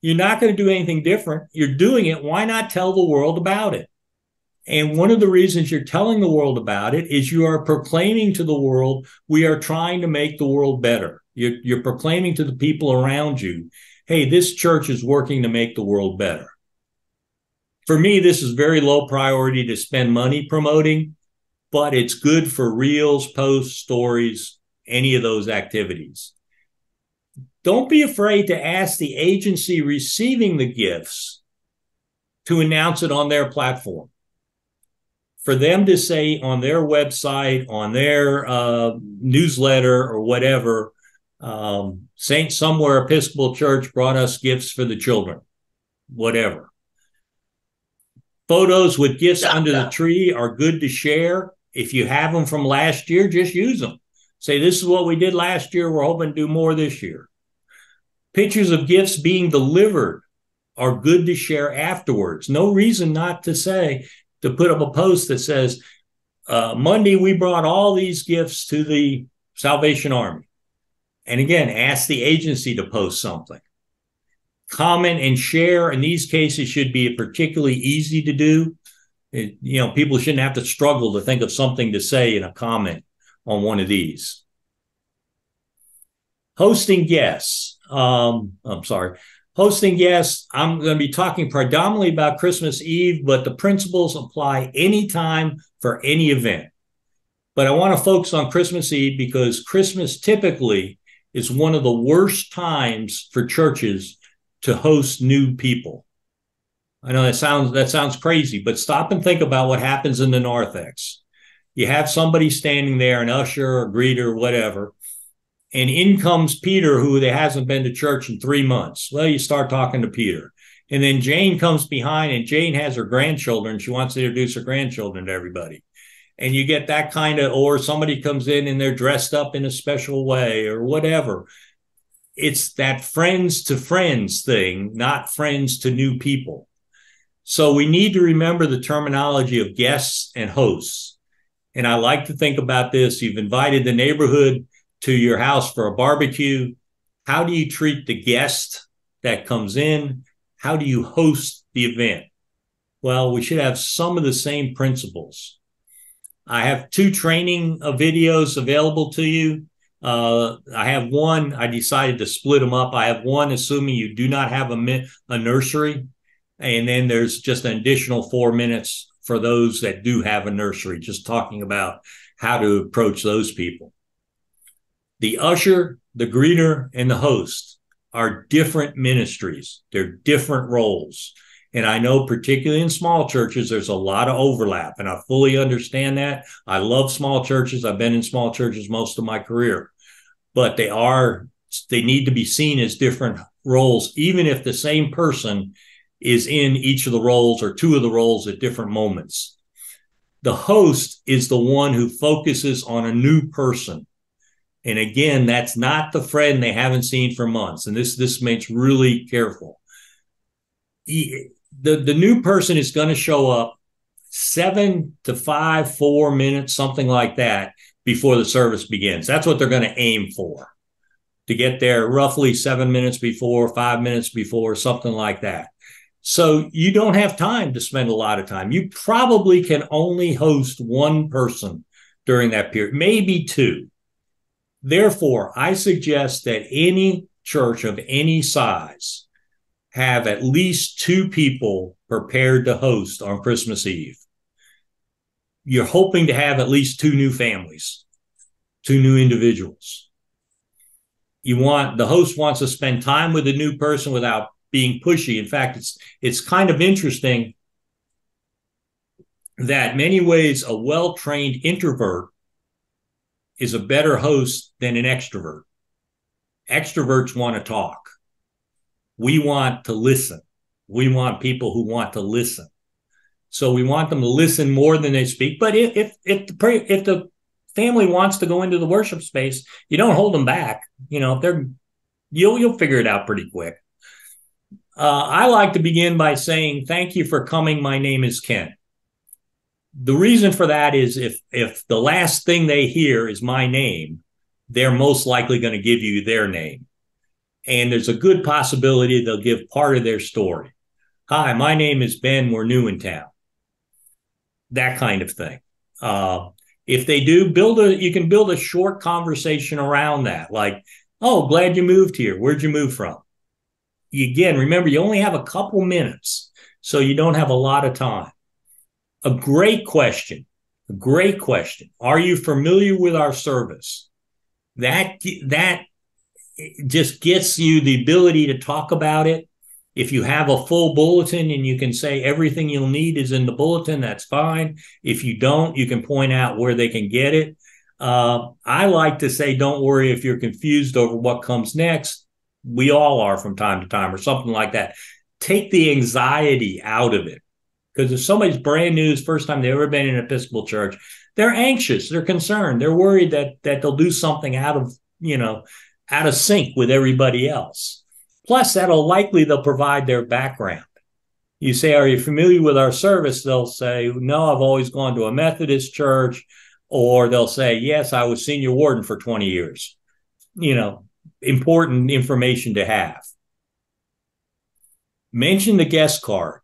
You're not going to do anything different. You're doing it. Why not tell the world about it? And one of the reasons you're telling the world about it is you are proclaiming to the world, we are trying to make the world better. You're proclaiming to the people around you, hey, this church is working to make the world better. For me, this is very low priority to spend money promoting, but it's good for reels, posts, stories, any of those activities. Don't be afraid to ask the agency receiving the gifts to announce it on their platform. For them to say on their website, on their newsletter or whatever, St. Somewhere Episcopal Church brought us gifts for the children, whatever. Photos with gifts under the tree are good to share. If you have them from last year, just use them. Say, this is what we did last year. We're hoping to do more this year. Pictures of gifts being delivered are good to share afterwards. No reason not to say, to put up a post that says, Monday, we brought all these gifts to the Salvation Army. And again, ask the agency to post something. Comment and share in these cases should be particularly easy to do. People shouldn't have to struggle to think of something to say in a comment on one of these. Hosting guests. Hosting guests, I'm going to be talking predominantly about Christmas Eve, but the principles apply anytime for any event. But I want to focus on Christmas Eve because Christmas typically is one of the worst times for churches to host new people. I know that sounds crazy, but stop and think about what happens in the narthex. You have somebody standing there, an usher or greeter, whatever, and in comes Peter, who hasn't been to church in 3 months. Well, you start talking to Peter. And then Jane comes behind, and Jane has her grandchildren. She wants to introduce her grandchildren to everybody. And you get that kind of, or somebody comes in and they're dressed up in a special way or whatever. It's that friends to friends thing, not friends to new people. So we need to remember the terminology of guests and hosts. And I like to think about this. You've invited the neighborhood to your house for a barbecue. How do you treat the guest that comes in? How do you host the event? Well, we should have some of the same principles. I have 2 training videos available to you. I have one, I decided to split them up. I have one, assuming you do not have a nursery. And then there's just an additional 4 minutes for those that do have a nursery, just talking about how to approach those people. The usher, the greeter, and the host are different ministries. They're different roles. And I know particularly in small churches, there's a lot of overlap, and I fully understand that. I love small churches. I've been in small churches most of my career, but they need to be seen as different roles, even if the same person is in each of the roles or 2 of the roles at different moments. The host is the one who focuses on a new person. And again, that's not the friend they haven't seen for months. And this makes really careful. The new person is going to show up 7 to 4 minutes, something like that, before the service begins. That's what they're going to aim for, to get there roughly 7 minutes before, 5 minutes before, something like that. So you don't have time to spend a lot of time. You probably can only host 1 person during that period, maybe 2. Therefore, I suggest that any church of any size have at least 2 people prepared to host on Christmas Eve. You're hoping to have at least 2 new families, 2 new individuals. The host wants to spend time with the new person without being pushy. In fact, it's kind of interesting that in many ways a well-trained introvert is a better host than an extrovert. Extroverts want to talk. We want to listen. We want people who want to listen. So we want them to listen more than they speak. But if the family wants to go into the worship space, you don't hold them back. You'll figure it out pretty quick. I like to begin by saying, thank you for coming. My name is Ken. The reason for that is if the last thing they hear is my name, they're most likely going to give you their name. And there's a good possibility they'll give part of their story. Hi, my name is Ben. We're new in town. that kind of thing. If they do, you can build a short conversation around that. Like, oh, glad you moved here. Where'd you move from? Again, remember, you only have a couple minutes, so you don't have a lot of time. A great question. Are you familiar with our service? That just gets you the ability to talk about it. If you have a full bulletin and you can say everything you'll need is in the bulletin, that's fine. If you don't, you can point out where they can get it. I like to say, don't worry if you're confused over what comes next. We all are from time to time, or something like that. Take the anxiety out of it. Because if somebody's brand new, it's the first time they've ever been in an Episcopal church, they're anxious, they're concerned, they're worried that they'll do something out of sync with everybody else. Plus, they'll provide their background. You say, are you familiar with our service? They'll say, no, I've always gone to a Methodist church. Or they'll say, yes, I was senior warden for 20 years. Important information to have. Mention the guest card.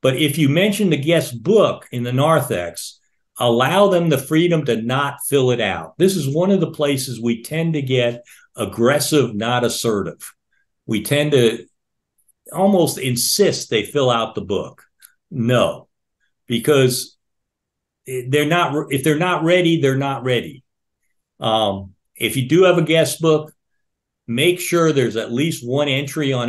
But if you mention the guest book in the narthex, allow them the freedom to not fill it out. This is one of the places we tend to get aggressive, not assertive. We tend to almost insist they fill out the book. No, because if they're not ready, they're not ready. If you do have a guest book, make sure there's at least one entry on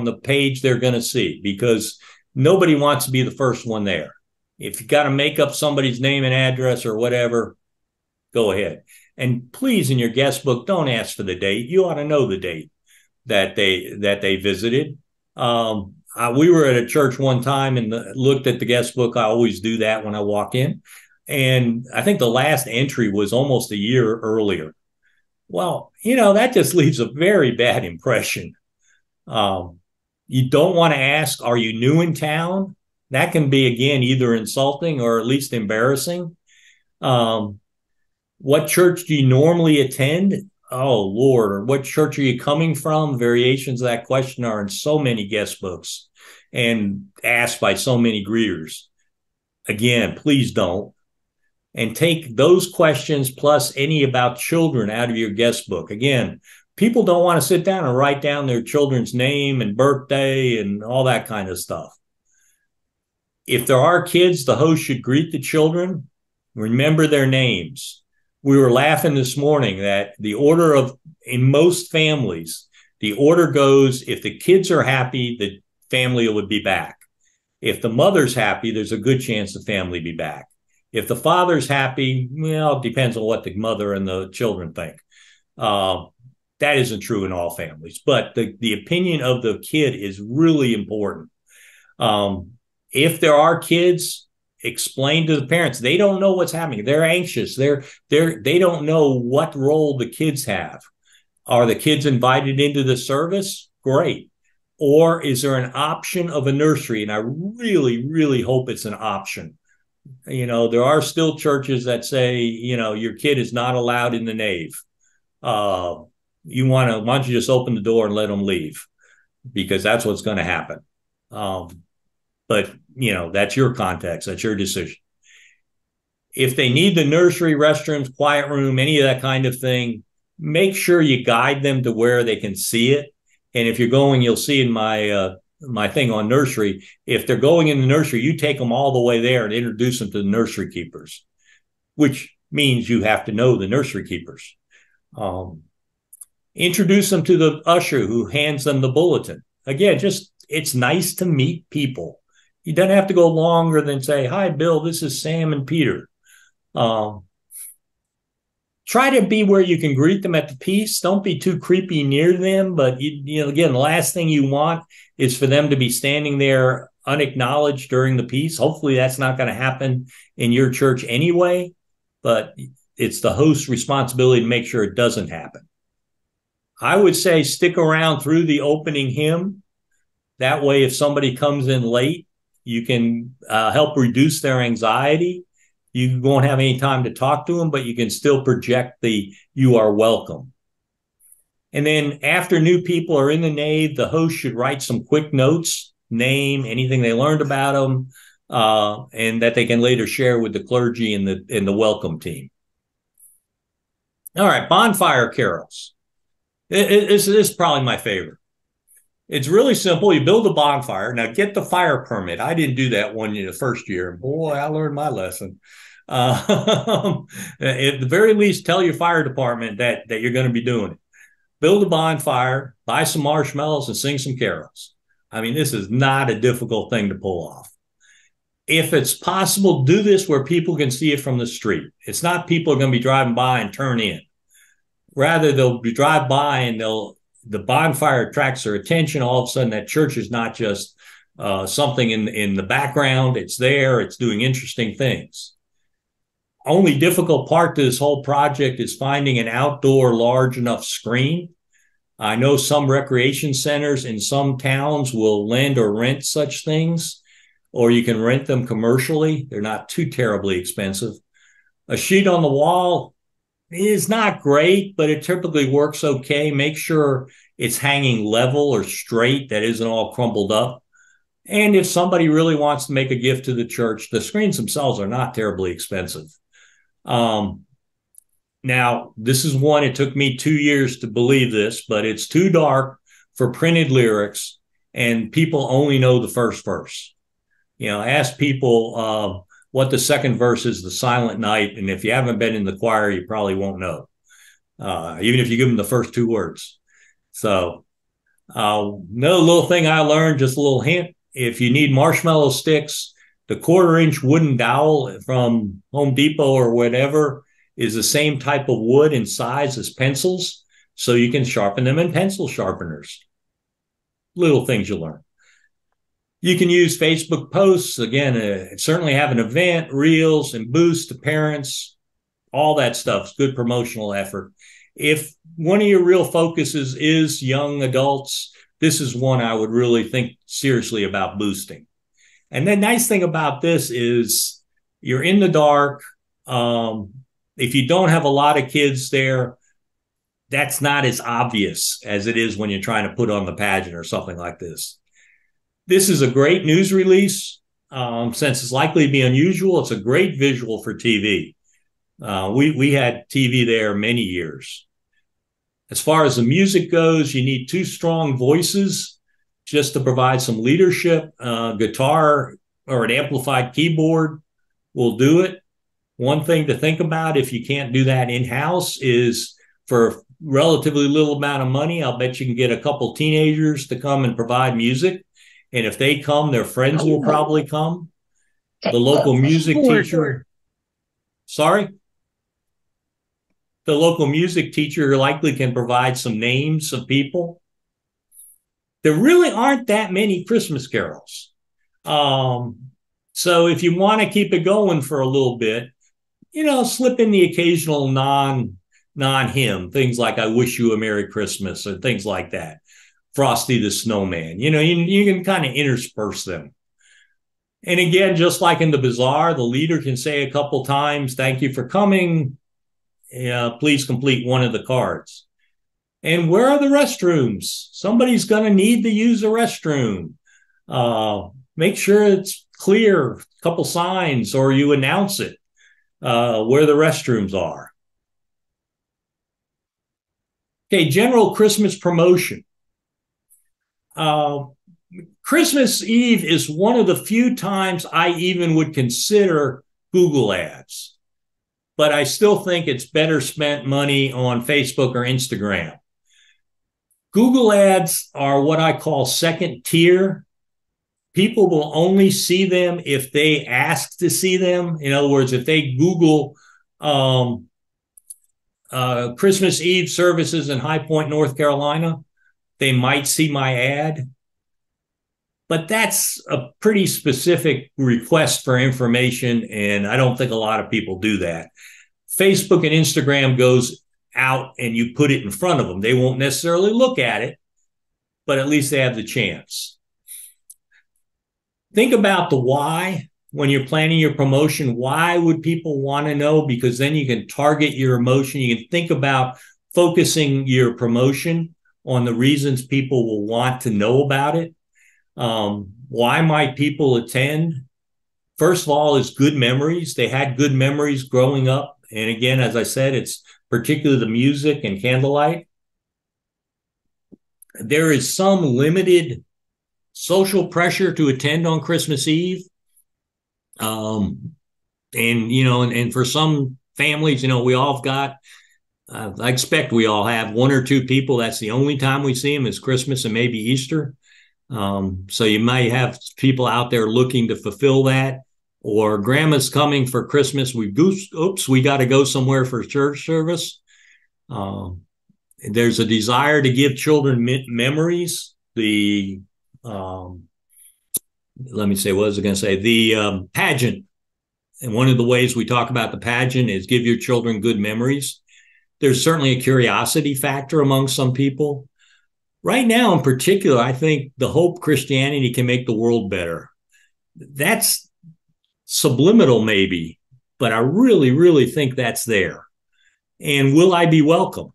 the page they're going to see, because nobody wants to be the first one there. If you got to make up somebody's name and address or whatever, go ahead. And please, in your guest book, don't ask for the date. You ought to know the date that they visited. We were at a church one time and looked at the guest book. I always do that when I walk in. And I think the last entry was almost a year earlier. Well, that just leaves a very bad impression. You don't want to ask, are you new in town? That can be, again, either insulting or at least embarrassing. What church do you normally attend? Oh, Lord, or what church are you coming from? Variations of that question are in so many guest books and asked by so many greeters. Again, please don't. And take those questions plus any about children out of your guest book. Again, people don't want to sit down and write down their children's name and birthday and all that kind of stuff. If there are kids, the host should greet the children, remember their names. We were laughing this morning that in most families, the order goes, if the kids are happy, the family would be back. If the mother's happy, there's a good chance the family be back. If the father's happy, well, it depends on what the mother and the children think. That isn't true in all families, but the opinion of the kid is really important. If there are kids, explain to the parents. They don't know what's happening. They're anxious. They don't know what role the kids have. Are the kids invited into the service? Great. Or is there an option of a nursery? And I really, really hope it's an option. There are still churches that say, your kid is not allowed in the nave. Why don't you just open the door and let them leave? Because that's what's going to happen. But that's your context. That's your decision. If they need the nursery, restrooms, quiet room, any of that kind of thing, make sure you guide them to where they can see it. And if you're going, you'll see in my thing on nursery, if they're going in the nursery, you take them all the way there and introduce them to the nursery keepers, which means you have to know the nursery keepers. Introduce them to the usher who hands them the bulletin. Again, it's nice to meet people. You don't have to go longer than say, hi, Bill, this is Sam and Peter. Try to be where you can greet them at the peace. Don't be too creepy near them. But, again, the last thing you want is for them to be standing there unacknowledged during the peace. Hopefully that's not going to happen in your church anyway. But it's the host's responsibility to make sure it doesn't happen. I would say stick around through the opening hymn. That way, if somebody comes in late, you can help reduce their anxiety. You won't have any time to talk to them, but you can still project you are welcome. And then after new people are in the nave, the host should write some quick notes, name, anything they learned about them, and that they can later share with the clergy and the welcome team. All right, bonfire carols. This is probably my favorite. It's really simple. You build a bonfire. Now get the fire permit. I didn't do that one the first year. Boy, I learned my lesson. At the very least, tell your fire department that you're going to be doing it. Build a bonfire, buy some marshmallows, and sing some carols. I mean, this is not a difficult thing to pull off. If it's possible, do this where people can see it from the street. It's not people are going to be driving by and turn in. Rather, they'll be drive by and the bonfire attracts their attention. All of a sudden, that church is not just something in the background. It's there. It's doing interesting things. Only difficult part to this whole project is finding an outdoor large enough screen. I know some recreation centers in some towns will lend or rent such things, or you can rent them commercially. They're not too terribly expensive. A sheet on the wall is not great, but it typically works okay. Make sure it's hanging level or straight, that isn't all crumpled up. And if somebody really wants to make a gift to the church, the screens themselves are not terribly expensive. Now, this is one, it took me 2 years to believe this, but it's too dark for printed lyrics, and people only know the first verse. Ask people what the second verse is, the Silent Night, and if you haven't been in the choir, you probably won't know, even if you give them the first 2 words. So, another little thing I learned, just a little hint, if you need marshmallow sticks, the 1/4-inch wooden dowel from Home Depot or whatever is the same type of wood and size as pencils, so you can sharpen them in pencil sharpeners. Little things you learn. You can use Facebook posts. Again, certainly have an event, reels, and boost to parents. All that stuff's good promotional effort. If one of your real focuses is young adults, this is one I would really think seriously about boosting. And the nice thing about this is you're in the dark. If you don't have a lot of kids there, that's not as obvious as it is when you're trying to put on the pageant or something like this. This is a great news release. Since it's likely to be unusual, it's a great visual for TV. We had TV there many years. As far as the music goes, you need 2 strong voices just to provide some leadership. Guitar or an amplified keyboard will do it. One thing to think about if you can't do that in-house is for a relatively little amount of money, I'll bet you can get a couple teenagers to come and provide music. And if they come, their friends will probably come. The local music teacher. Sorry? The local music teacher likely can provide some names of people. There really aren't that many Christmas carols. So if you want to keep it going for a little bit, slip in the occasional non-hymn, things like I Wish You a Merry Christmas or things like that. Frosty the Snowman. You can kind of intersperse them. And again, just like in the bazaar, the leader can say a couple times, thank you for coming. Please complete one of the cards. And where are the restrooms? Somebody's going to need to use a restroom. Make sure it's clear, a couple signs, or you announce it where the restrooms are. Okay, general Christmas promotion. Christmas Eve is one of the few times I even would consider Google ads, but I still think it's better spent money on Facebook or Instagram. Google ads are what I call second tier. People will only see them if they ask to see them. In other words, if they Google Christmas Eve services in High Point, North Carolina, they might see my ad. But that's a pretty specific request for information, and I don't think a lot of people do that. Facebook and Instagram goes out and you put it in front of them. They won't necessarily look at it, but at least they have the chance. Think about the why when you're planning your promotion. Why would people want to know? Because then you can target your emotion. You can think about focusing your promotion on the reasons people will want to know about it. Why might people attend? first of all, is good memories. They had good memories growing up. And again, as I said, it's particularly the music and candlelight. There is some limited social pressure to attend on Christmas Eve. And for some families, we all have got, I expect we all have one or two people. That's the only time we see them is Christmas and maybe Easter. So you might have people out there looking to fulfill that, or grandma's coming for Christmas. We got to go somewhere for church service. There's a desire to give children memories. The pageant. And one of the ways we talk about the pageant is give your children good memories. There's certainly a curiosity factor among some people. Right now, in particular, I think the hope Christianity can make the world better. That's subliminal, maybe, but I really, really think that's there. And will I be welcome?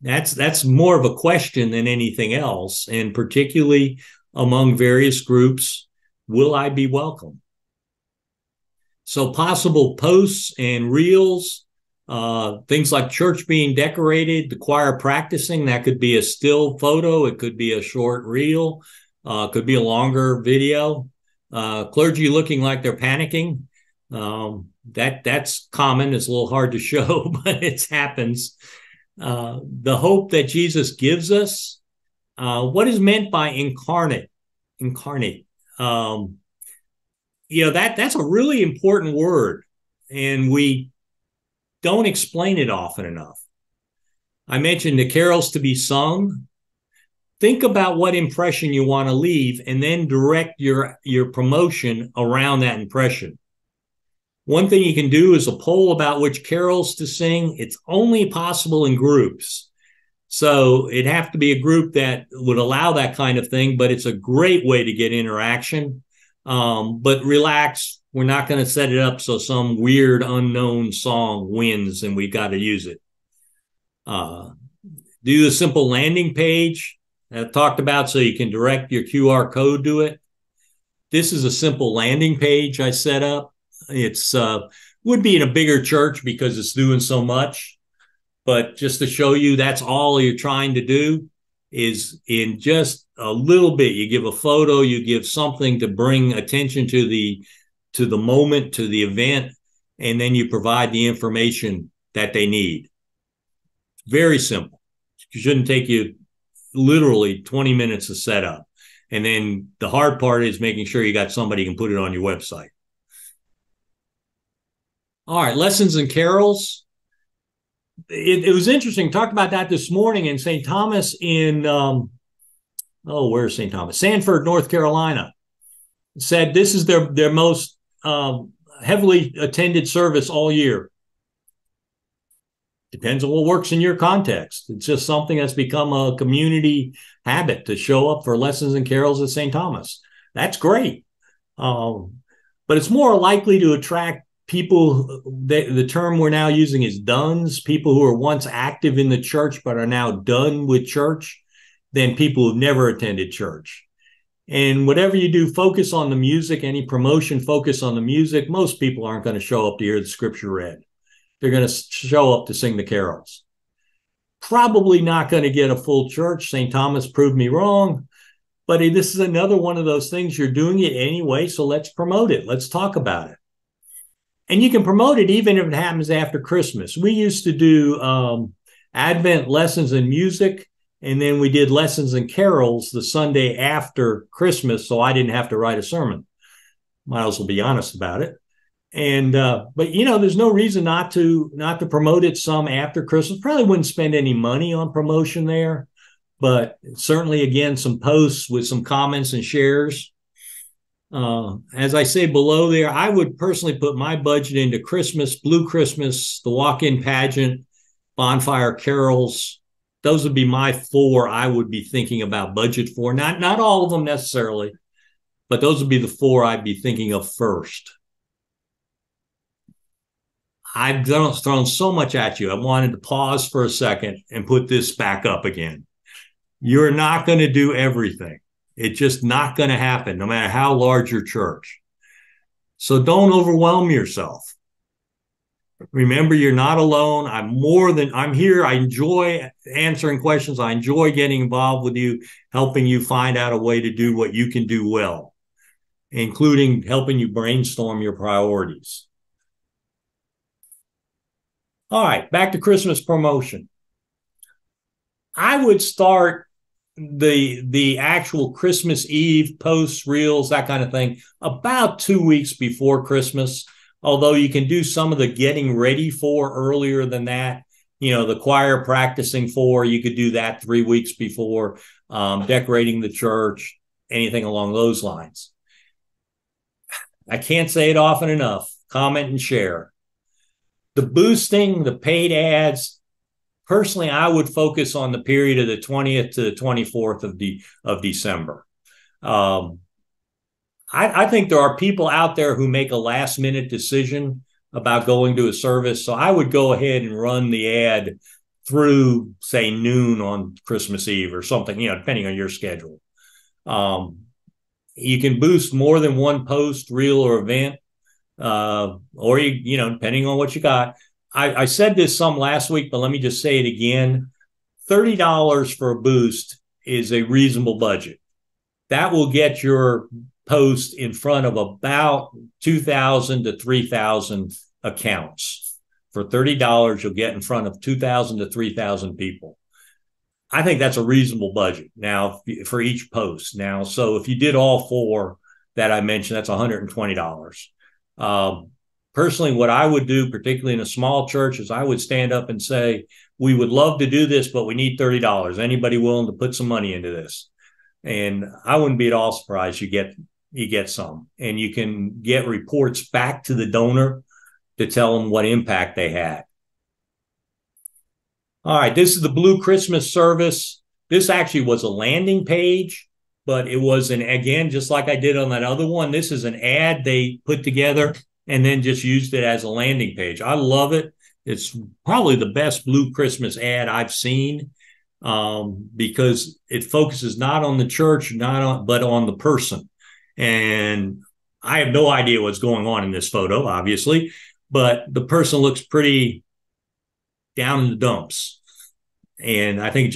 That's more of a question than anything else. And particularly among various groups, will I be welcome? So possible posts and reels, things like church being decorated, the choir practicing, that could be a still photo. It could be a short reel. Could be a longer video. Clergy looking like they're panicking. That's common. It's a little hard to show, but it happens. The hope that Jesus gives us. What is meant by incarnate? That's a really important word, and we don't explain it often enough. I mentioned the carols to be sung. Think about what impression you want to leave and then direct your promotion around that impression. One thing you can do is a poll about which carols to sing. It's only possible in groups. So it'd have to be a group that would allow that kind of thing, but it's a great way to get interaction. But relax, we're not going to set it up so some weird unknown song wins and we've got to use it. Do the simple landing page I've talked about so you can direct your QR code to it. This is a simple landing page I set up. It's would be in a bigger church because it's doing so much. But just to show you that's all you're trying to do is in just a little bit. You give a photo, you give something to bring attention to the moment, to the event, and then you provide the information that they need. Very simple. It shouldn't take you literally 20 minutes to set up. And then the hard part is making sure you got somebody who can put it on your website. All right, lessons and carols. It was interesting. Talked about that this morning in St. Thomas in, where's St. Thomas? Sanford, North Carolina. Said this is their most heavily attended service all year. Depends on what works in your context. It's just something that's become a community habit to show up for lessons and carols at St. Thomas. That's great. But it's more likely to attract people, the term we're now using is dones, people who were once active in the church but are now done with church, than people who've never attended church. And whatever you do, focus on the music, any promotion, focus on the music. Most people aren't going to show up to hear the scripture read. They're going to show up to sing the carols. Probably not going to get a full church. St. Thomas proved me wrong. But this is another one of those things. You're doing it anyway, so let's promote it. Let's talk about it. And you can promote it even if it happens after Christmas. We used to do Advent lessons in music, and then we did lessons and carols the Sunday after Christmas, so I didn't have to write a sermon. Might as well be honest about it. And but there's no reason not to promote it some after Christmas. Probably wouldn't spend any money on promotion there, but certainly again some posts with some comments and shares. As I say below there, I would personally put my budget into Christmas, Blue Christmas, the walk-in pageant, bonfire carols. Those would be my four I would be thinking about budget for. Not all of them necessarily, but those would be the four I'd be thinking of first. I've thrown so much at you. I wanted to pause for a second and put this back up again. You're not going to do everything. It's just not going to happen, no matter how large your church. So don't overwhelm yourself. Remember, you're not alone. I'm here. I enjoy answering questions. I enjoy getting involved with you, helping you find out a way to do what you can do well, including helping you brainstorm your priorities. All right, back to Christmas promotion. I would start the actual Christmas Eve posts, reels, that kind of thing, about 2 weeks before Christmas. Although you can do some of the getting ready for earlier than that. The choir practicing for, you could do that 3 weeks before, decorating the church, anything along those lines. I can't say it often enough. Comment and share. The boosting, the paid ads, personally, I would focus on the period of the 20th to the 24th of December. I think there are people out there who make a last minute decision about going to a service. So I would go ahead and run the ad through, say, noon on Christmas Eve or something, depending on your schedule. You can boost more than one post, reel, or event, or depending on what you got. I said this some last week, but let me just say it again. $30 for a boost is a reasonable budget. That will get your post in front of about 2,000 to 3,000 accounts. For $30, you'll get in front of 2,000 to 3,000 people. I think that's a reasonable budget now for each post. Now, so if you did all four that I mentioned, that's $120. Personally, what I would do, particularly in a small church, is I would stand up and say, we would love to do this, but we need $30. Anybody willing to put some money into this? And I wouldn't be at all surprised you get some. And you can get reports back to the donor to tell them what impact they had. All right, this is the Blue Christmas service. This actually was a landing page, but it was again, just like I did on that other one, this is an ad they put together and then just used it as a landing page. I love it. It's probably the best Blue Christmas ad I've seen, because it focuses not on the church, but on the person. And I have no idea what's going on in this photo, obviously, but the person looks pretty down in the dumps. And I think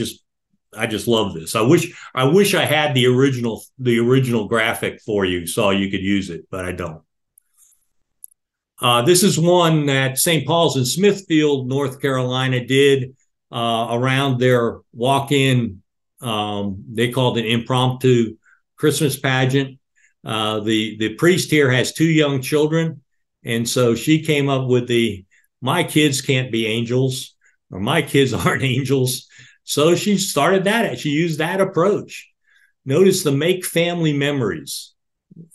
I just love this. I wish I had the original graphic for you so you could use it, but I don't. This is one that St. Paul's in Smithfield, North Carolina did around their walk-in. They called it impromptu Christmas pageant. The priest here has 2 young children. And so she came up with my kids can't be angels, or my kids aren't angels. So she started that. She used that approach. Notice the make family memories.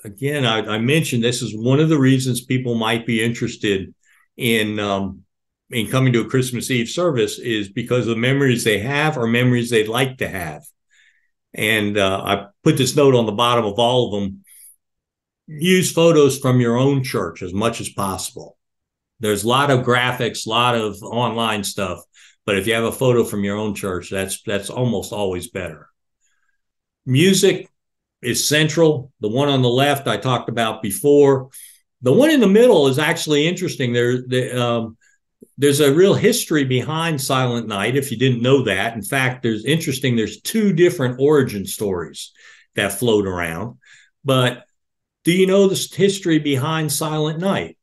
Again, I mentioned this is one of the reasons people might be interested in coming to a Christmas Eve service, is because the memories they have are memories they'd like to have. And I put this note on the bottom of all of them. Use photos from your own church as much as possible. There's a lot of graphics, a lot of online stuff, but if you have a photo from your own church, that's almost always better. Music is central. The one on the left I talked about before. The one in the middle is actually interesting. There's a real history behind Silent Night, if you didn't know that. In fact, there's 2 different origin stories that float around. But do you know the history behind Silent Night?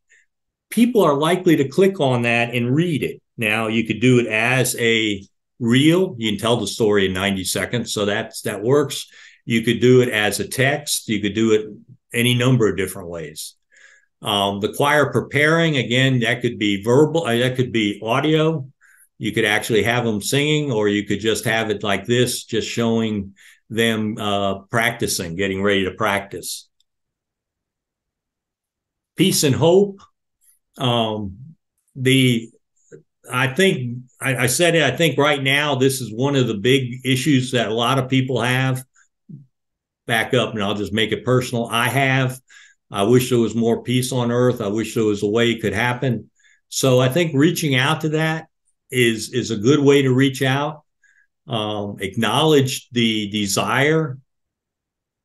People are likely to click on that and read it. Now, you could do it as a reel. You can tell the story in 90 seconds, so that works. You could do it as a text. You could do it any number of different ways. The choir preparing, again, that could be verbal, that could be audio. You could actually have them singing, or you could just have it like this, just showing them practicing, getting ready to practice. Peace and hope. I think right now this is one of the big issues that a lot of people have. Back up and I'll just make it personal. I wish there was more peace on earth. I wish there was a way it could happen. So I think reaching out to that is a good way to reach out. Acknowledge the desire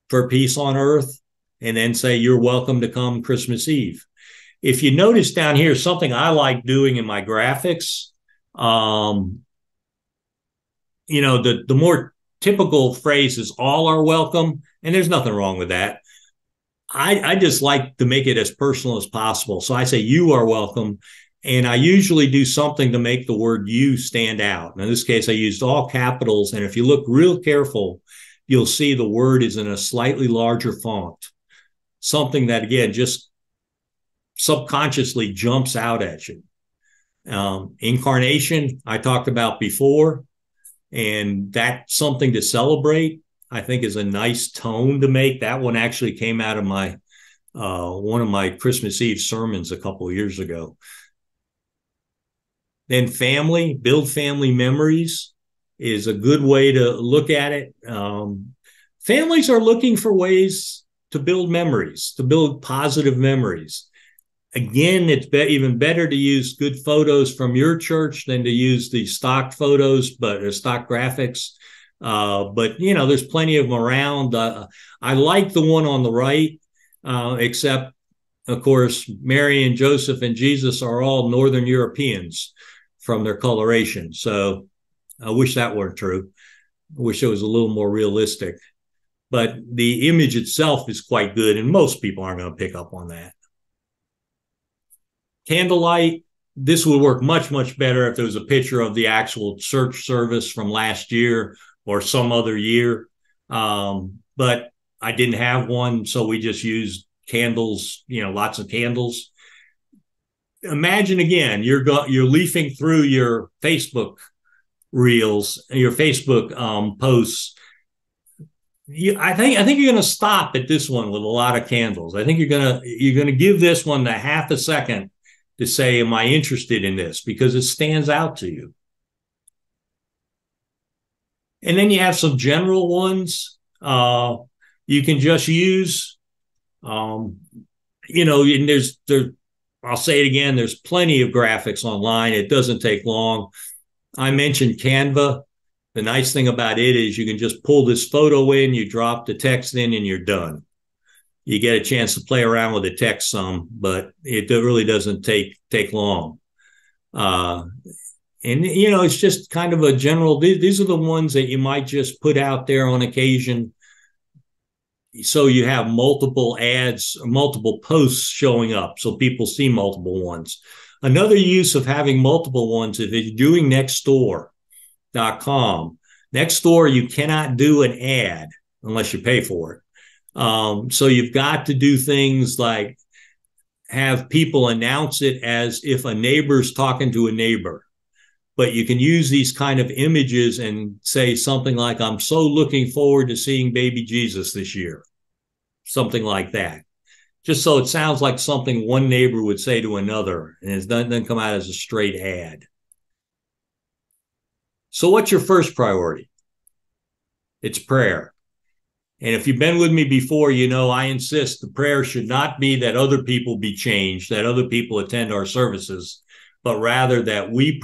for peace on earth. and then say, you're welcome to come Christmas Eve. If you notice down here, something I like doing in my graphics, the more typical phrase is all are welcome, and there's nothing wrong with that. I just like to make it as personal as possible. So I say, you are welcome. And I usually do something to make the word you stand out. In this case, I used all capitals. And if you look real careful, you'll see the word is in a slightly larger font. Something that, again, just subconsciously jumps out at you. Incarnation, I talked about before, and that's something to celebrate. I think is a nice tone to make. That one actually came out of my one of my Christmas Eve sermons a couple of years ago. Then family, build family memories is a good way to look at it. Families are looking for ways to build memories, to build positive memories. Again, it's even better to use good photos from your church than to use the stock photos, but stock graphics. But there's plenty of them around. I like the one on the right, except, of course, Mary and Joseph and Jesus are all Northern Europeans from their coloration. So I wish that weren't true. I wish it was a little more realistic. But the image itself is quite good, and most people aren't going to pick up on that. Candlelight, this would work much, much better if there was a picture of the actual church service from last year or some other year. But I didn't have one, so we just used candles, lots of candles. Imagine again, you're leafing through your Facebook reels, your Facebook posts. I think you're going to stop at this one with a lot of candles. I think you're going to give this one a half a second to say, am I interested in this? Because it stands out to you. And then you have some general ones you can just use. And I'll say it again, there's plenty of graphics online. It doesn't take long. I mentioned Canva. The nice thing about it is you can just pull this photo in, you drop the text in, and you're done. You get a chance to play around with the text some, but it really doesn't take long. It's just kind of a general, these are the ones that you might just put out there on occasion. So you have multiple ads or multiple posts showing up so people see multiple ones. Another use of having multiple ones, if you're doing Nextdoor.com, Nextdoor, you cannot do an ad unless you pay for it. So you've got to do things like have people announce it as if a neighbor's talking to a neighbor. But you can use these kind of images and say something like, I'm so looking forward to seeing baby Jesus this year. Something like that. Just so it sounds like something one neighbor would say to another, and it doesn't come out as a straight ad. So what's your first priority? It's prayer. And if you've been with me before, I insist the prayer should not be that other people be changed, that other people attend our services, but rather that we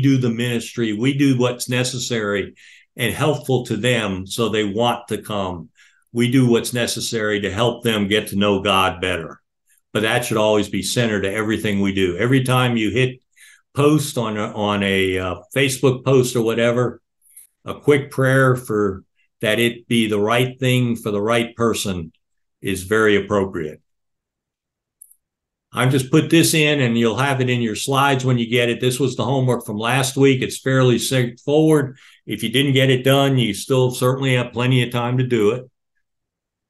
do the ministry, we do what's necessary and helpful to them so they want to come. We do what's necessary to help them get to know God better. But that should always be centered to everything we do. Every time you hit post on a Facebook post or whatever, a quick prayer for that it be the right thing for the right person is very appropriate. I've just put this in, and you'll have it in your slides when you get it. This was the homework from last week. It's fairly straightforward. If you didn't get it done, you still certainly have plenty of time to do it.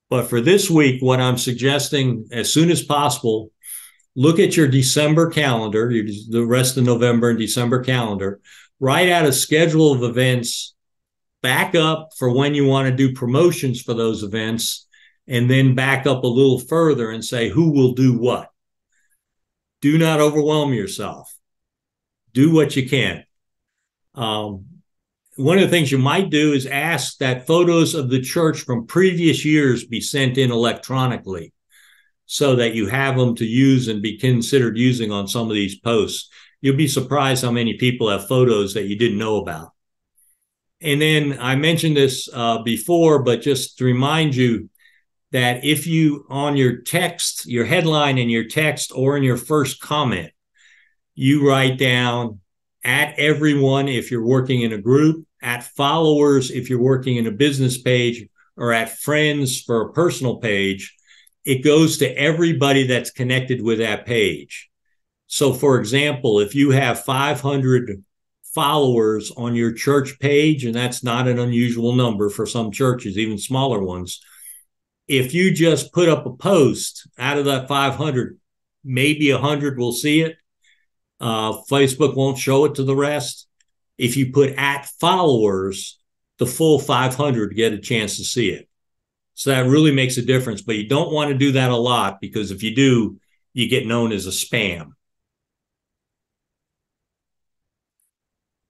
But for this week, what I'm suggesting, as soon as possible, look at your December calendar, the rest of November and December calendar, write out a schedule of events, back up for when you want to do promotions for those events, and then back up a little further and say who will do what. Do not overwhelm yourself. Do what you can. One of the things you might do is ask that photos of the church from previous years be sent in electronically so that you have them to use and be considered using on some of these posts. You'll be surprised how many people have photos that you didn't know about. And then I mentioned this before, but just to remind you, that if you, on your text, your headline in your text or in your first comment, you write down at everyone if you're working in a group, at followers if you're working in a business page, or at friends for a personal page, it goes to everybody that's connected with that page. So, for example, if you have 500 followers on your church page, and that's not an unusual number for some churches, even smaller ones, if you just put up a post out of that 500, maybe 100 will see it. Facebook won't show it to the rest. If you put at followers, the full 500 get a chance to see it. So that really makes a difference, but you don't want to do that a lot, because if you do, you get known as a spam.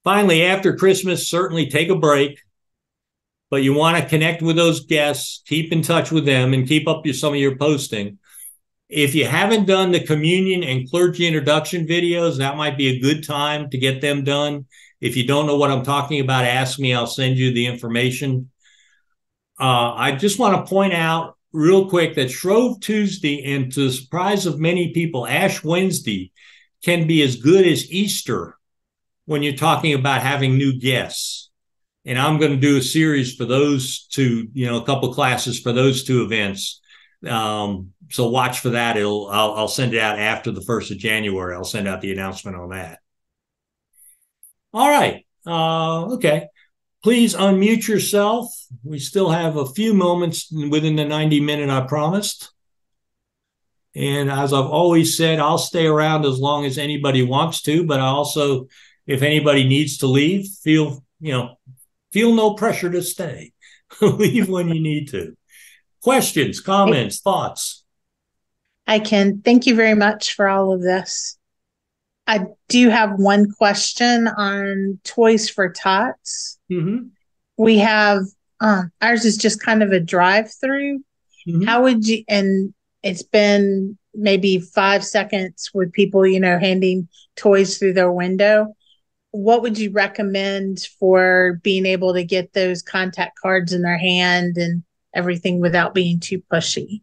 Finally, after Christmas, certainly take a break, but you want to connect with those guests, keep in touch with them, and keep up some of your posting. If you haven't done the communion and clergy introduction videos, that might be a good time to get them done. If you don't know what I'm talking about, ask me. I'll send you the information. I just want to point out real quick that Shrove Tuesday, and to the surprise of many people, Ash Wednesday can be as good as Easter when you're talking about having new guests. And I'm going to do a series for those two, a couple classes for those two events. So watch for that. I'll send it out after the 1st of January. I'll send out the announcement on that. All right. Okay. Please unmute yourself. We still have a few moments within the 90-minute I promised. And as I've always said, I'll stay around as long as anybody wants to, but I also, if anybody needs to leave, feel no pressure to stay. Leave when you need to. Questions, comments, thoughts? I can. Thank you very much for all of this. I do have one question on Toys for Tots. Mm-hmm. We have, ours is just kind of a drive-through. Mm-hmm. How would you, and it's been maybe 5 seconds with people, handing toys through their window. What would you recommend for being able to get those contact cards in their hand and everything without being too pushy?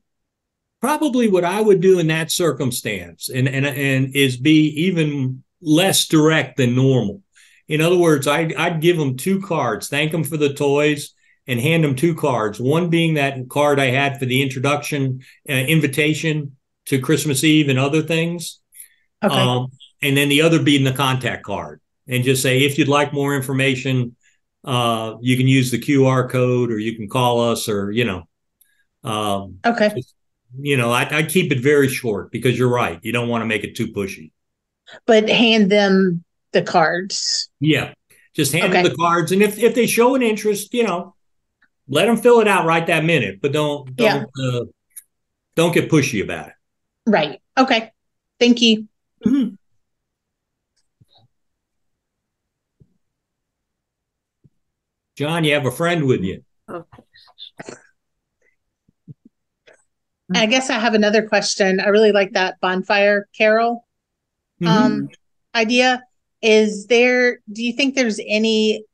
Probably what I would do in that circumstance and is be even less direct than normal. In other words, I'd give them 2 cards, thank them for the toys, and hand them 2 cards. One being that card I had for the introduction, invitation to Christmas Eve and other things. Okay. And then the other being the contact card. And just say, if you'd like more information, you can use the QR code, or you can call us, or, okay. Just, I'd keep it very short, because you're right. You don't want to make it too pushy. But hand them the cards. Yeah. Just hand them the cards. And if they show an interest, let them fill it out right that minute, but don't get pushy about it. Right. Okay. Thank you. Mm-hmm. John, you have a friend with you. Okay. I guess I have another question. I really like that bonfire carol idea. Do you think there's any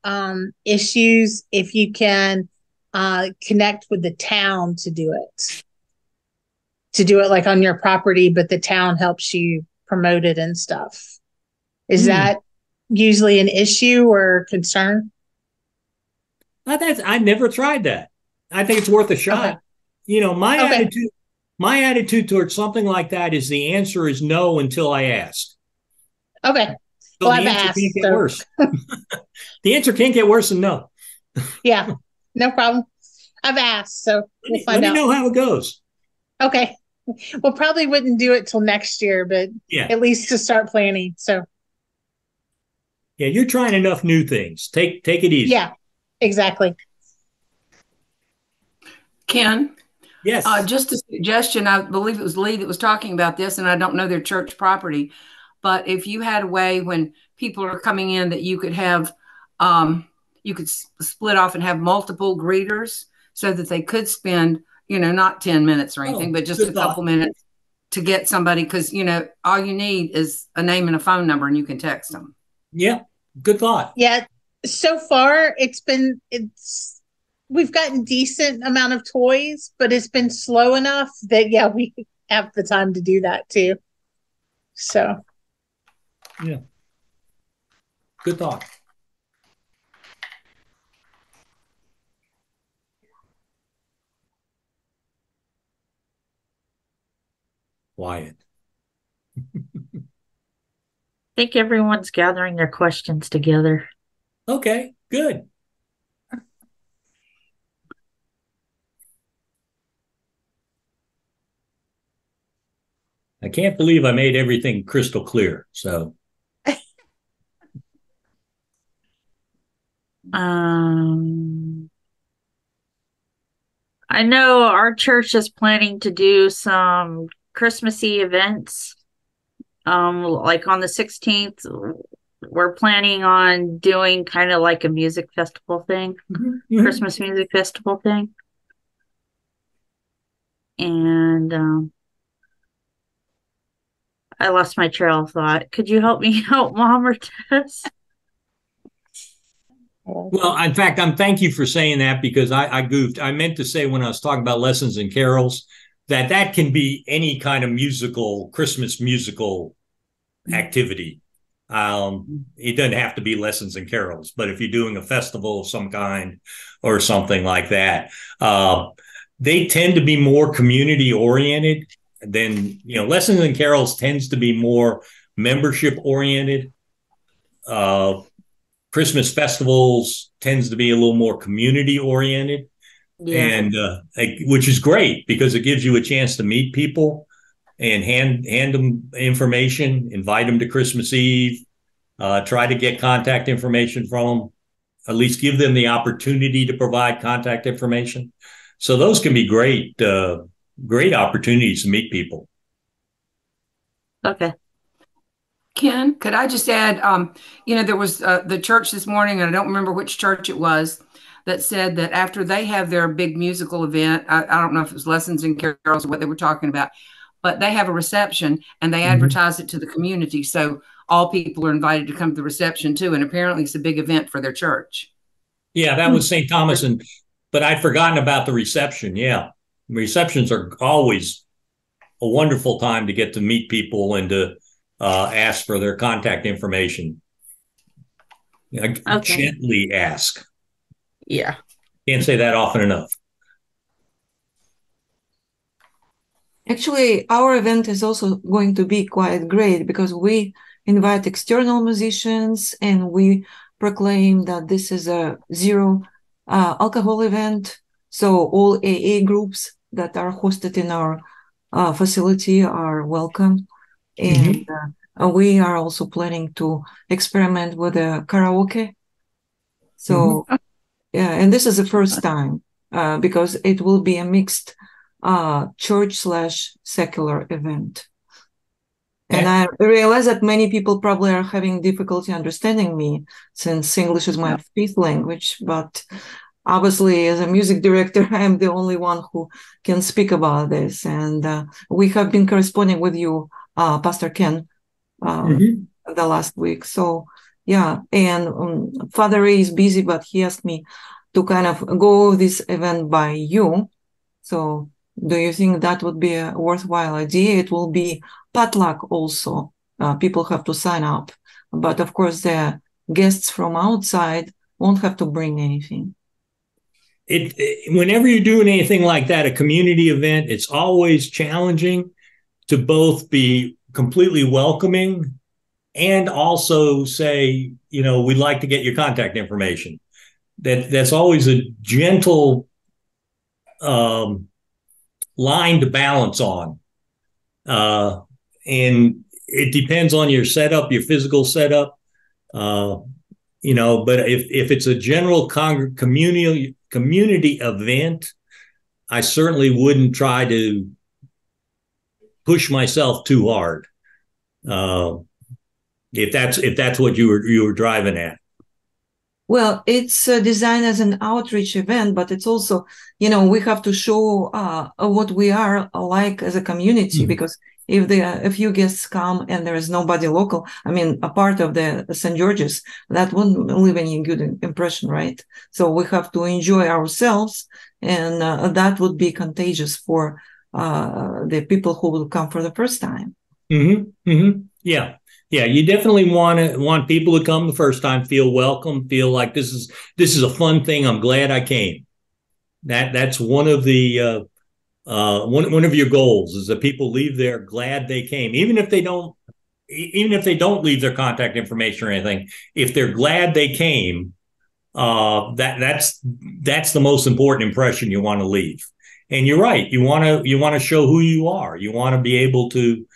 issues if you can connect with the town to do it? To do it like on your property, but the town helps you promote it and stuff. Is that usually an issue or concern? I never tried that. I think it's worth a shot. Okay. My attitude towards something like that is the answer is no until I ask. Okay. So I've asked. Can't get worse. The answer can't get worse than no. Yeah, no problem. I've asked, so we'll find out. Let me know how it goes. Okay. We'll probably wouldn't do it till next year, but at least to start planning. So. Yeah, you're trying enough new things. Take it easy. Yeah, exactly. Ken? Yes. Just a suggestion. I believe it was Lee that was talking about this, and I don't know their church property, but if you had a way when people are coming in that you could have, you could split off and have multiple greeters so that they could spend, not 10 minutes or anything, but just a couple minutes to get somebody, because, all you need is a name and a phone number and you can text them. Yeah. Good thought. Yeah. So far, we've gotten decent amount of toys, but it's been slow enough that yeah, we have the time to do that too. So yeah, good thought. Wyatt. I think everyone's gathering their questions together. Okay, good. I can't believe I made everything crystal clear. So, I know our church is planning to do some Christmassy events. Like on the 16th, we're planning on doing kind of like a music festival thing, Christmas music festival thing. And I lost my trail of thought. Could you help me out, Mom or Tess? Well, in fact, thank you for saying that, because I goofed. I meant to say when I was talking about lessons and carols that can be any kind of musical, Christmas musical activity. It doesn't have to be lessons and carols, but if you're doing a festival of some kind or something like that, they tend to be more community oriented than, lessons and carols tends to be more membership oriented. Christmas festivals tends to be a little more community oriented, and which is great because it gives you a chance to meet people and hand them information, invite them to Christmas Eve, try to get contact information from them, at least give them the opportunity to provide contact information. So those can be great opportunities to meet people. Okay. Ken, could I just add, there was the church this morning, and I don't remember which church it was, that said that after they have their big musical event, I don't know if it was lessons and carols or what they were talking about, but they have a reception and they advertise it to the community. So all people are invited to come to the reception too. And apparently it's a big event for their church. Yeah, that was St. Thomas. But I'd forgotten about the reception. Yeah. Receptions are always a wonderful time to get to meet people and to ask for their contact information. Gently ask. Yeah. Can't say that often enough. Actually, our event is also going to be quite great because we invite external musicians and we proclaim that this is a zero alcohol event. So all AA groups that are hosted in our facility are welcome. And we are also planning to experiment with a karaoke. So, and this is the first time because it will be a mixed church/secular event. And I realize that many people probably are having difficulty understanding me since English is my fifth language, but obviously as a music director, I am the only one who can speak about this. And we have been corresponding with you, Pastor Ken, the last week. So yeah, and Father Ray is busy, but he asked me to kind of go this event by you. So do you think that would be a worthwhile idea? It will be potluck also. People have to sign up. But of course, the guests from outside won't have to bring anything. Whenever you're doing anything like that, a community event, it's always challenging to both be completely welcoming and also say, we'd like to get your contact information. That's always a gentle line to balance on. And it depends on your setup, your physical setup. But if it's a general community event, I certainly wouldn't try to push myself too hard. If that's what you were driving at. Well, it's designed as an outreach event, but it's also, we have to show what we are like as a community, because if a few guests come and there is nobody local, I mean, a part of the St. George's, that wouldn't leave any good impression, right? So we have to enjoy ourselves, and that would be contagious for the people who will come for the first time. Yeah. Yeah, you definitely want people to come the first time, feel welcome, feel like this is a fun thing. I'm glad I came. That's one of the one of your goals, is that people leave there glad they came, even if they don't leave their contact information or anything. If they're glad they came, that's the most important impression you want to leave. And you're right. You want to show who you are. You want to be able to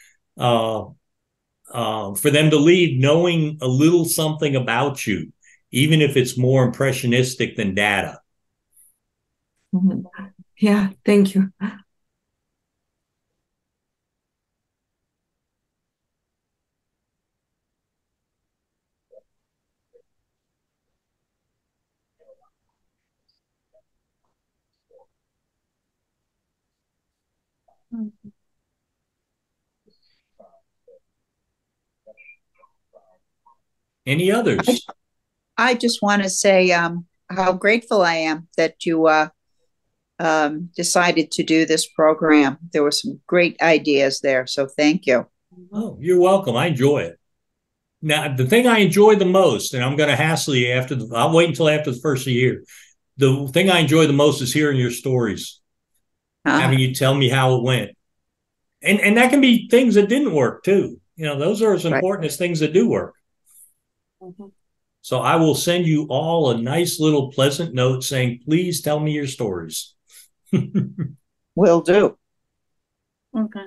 for them to leave knowing a little something about you, even if it's more impressionistic than data. Mm-hmm. Yeah, thank you. Any others? I just want to say how grateful I am that you decided to do this program. There were some great ideas there, so thank you. Oh, you're welcome. I enjoy it. Now, the thing I enjoy the most, and I'm going to hassle you I'll wait until after the first of the year. The thing I enjoy the most is hearing your stories, having you tell me how it went. And that can be things that didn't work too. Those are as important as things that do work. Mm-hmm. So I will send you all a nice little pleasant note saying, please tell me your stories. Will do. Okay.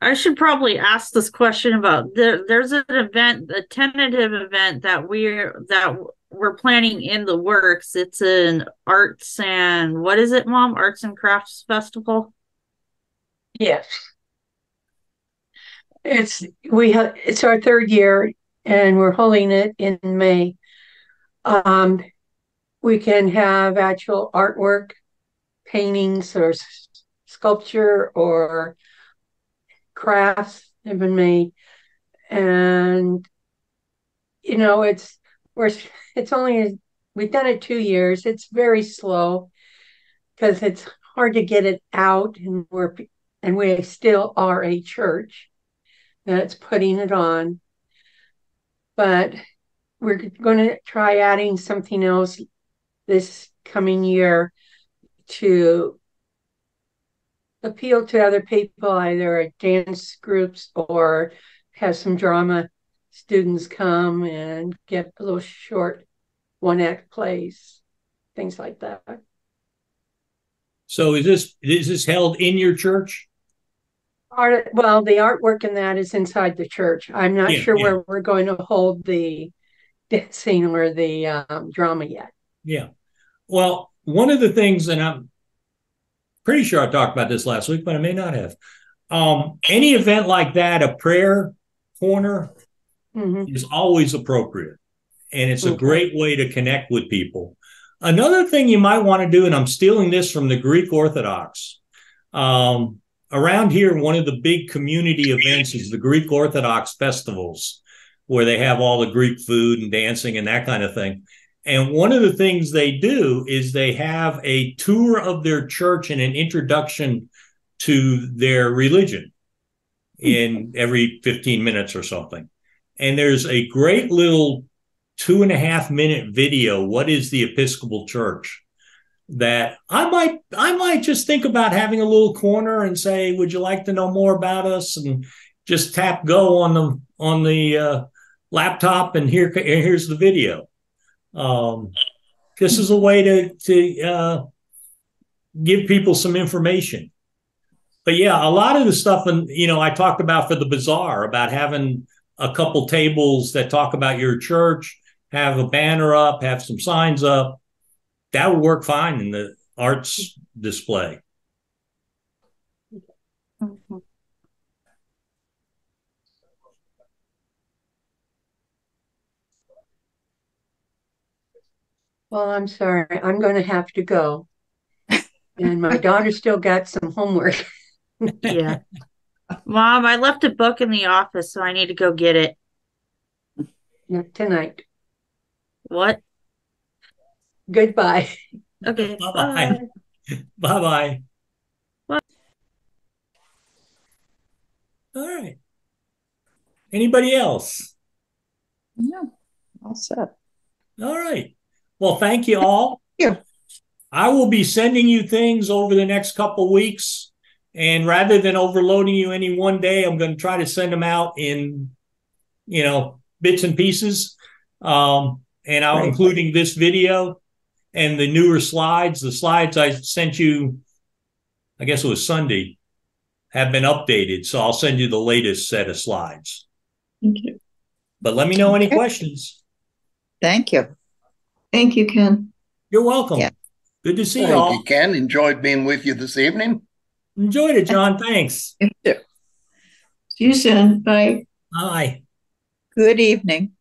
I should probably ask this question about there's an event, a tentative event that we're planning in the works. It's an arts and what is it, Mom? Arts and Crafts Festival? Yes. It's our third year and we're holding it in May. We can have actual artwork, paintings or sculpture or crafts have been made. And we've done it 2 years. It's very slow because it's hard to get it out, and we still are a church that's putting it on. But we're going to try adding something else this coming year to appeal to other people, either dance groups or have some drama students come and get a little short one-act plays, things like that. So is this held in your church? The artwork in that is inside the church. I'm not sure where we're going to hold the dancing or the drama yet. Yeah. Well, one of the things, and I'm pretty sure I talked about this last week, but I may not have. Any event like that, a prayer corner is always appropriate. And it's a great way to connect with people. Another thing you might want to do, and I'm stealing this from the Greek Orthodox, around here, one of the big community events is the Greek Orthodox festivals, where they have all the Greek food and dancing and that kind of thing. And one of the things they do is they have a tour of their church and an introduction to their religion in every 15 minutes or something. And there's a great little 2.5-minute video, What is the Episcopal Church? That I might just think about having a little corner and say, would you like to know more about us? And just tap go on the laptop, and here's the video. This is a way to give people some information. But yeah, a lot of the stuff, and I talked about for the bazaar, about having a couple tables that talk about your church, have a banner up, have some signs up. That would work fine in the arts display. Mm-hmm. Well, I'm sorry. I'm going to have to go. And my daughter still got some homework. Yeah. Mom, I left a book in the office, so I need to go get it. Not tonight. What? Goodbye. Okay. Bye-bye. Bye. Bye-bye. Bye. All right. Anybody else? No, all set. All right. Well, thank you all. Yeah. I will be sending you things over the next couple weeks. And rather than overloading you any one day, I'm going to try to send them out in, bits and pieces. And I'll Right. including this video and the newer slides. The slides I sent you, I guess it was Sunday, have been updated. So I'll send you the latest set of slides. Thank you. But let me know any Okay. questions. Thank you. Thank you, Ken. You're welcome. Yeah. Good to see you Thank all. you, Ken. Enjoyed being with you this evening. Enjoyed it, John. Thanks. See you soon. Bye. Bye. Good evening.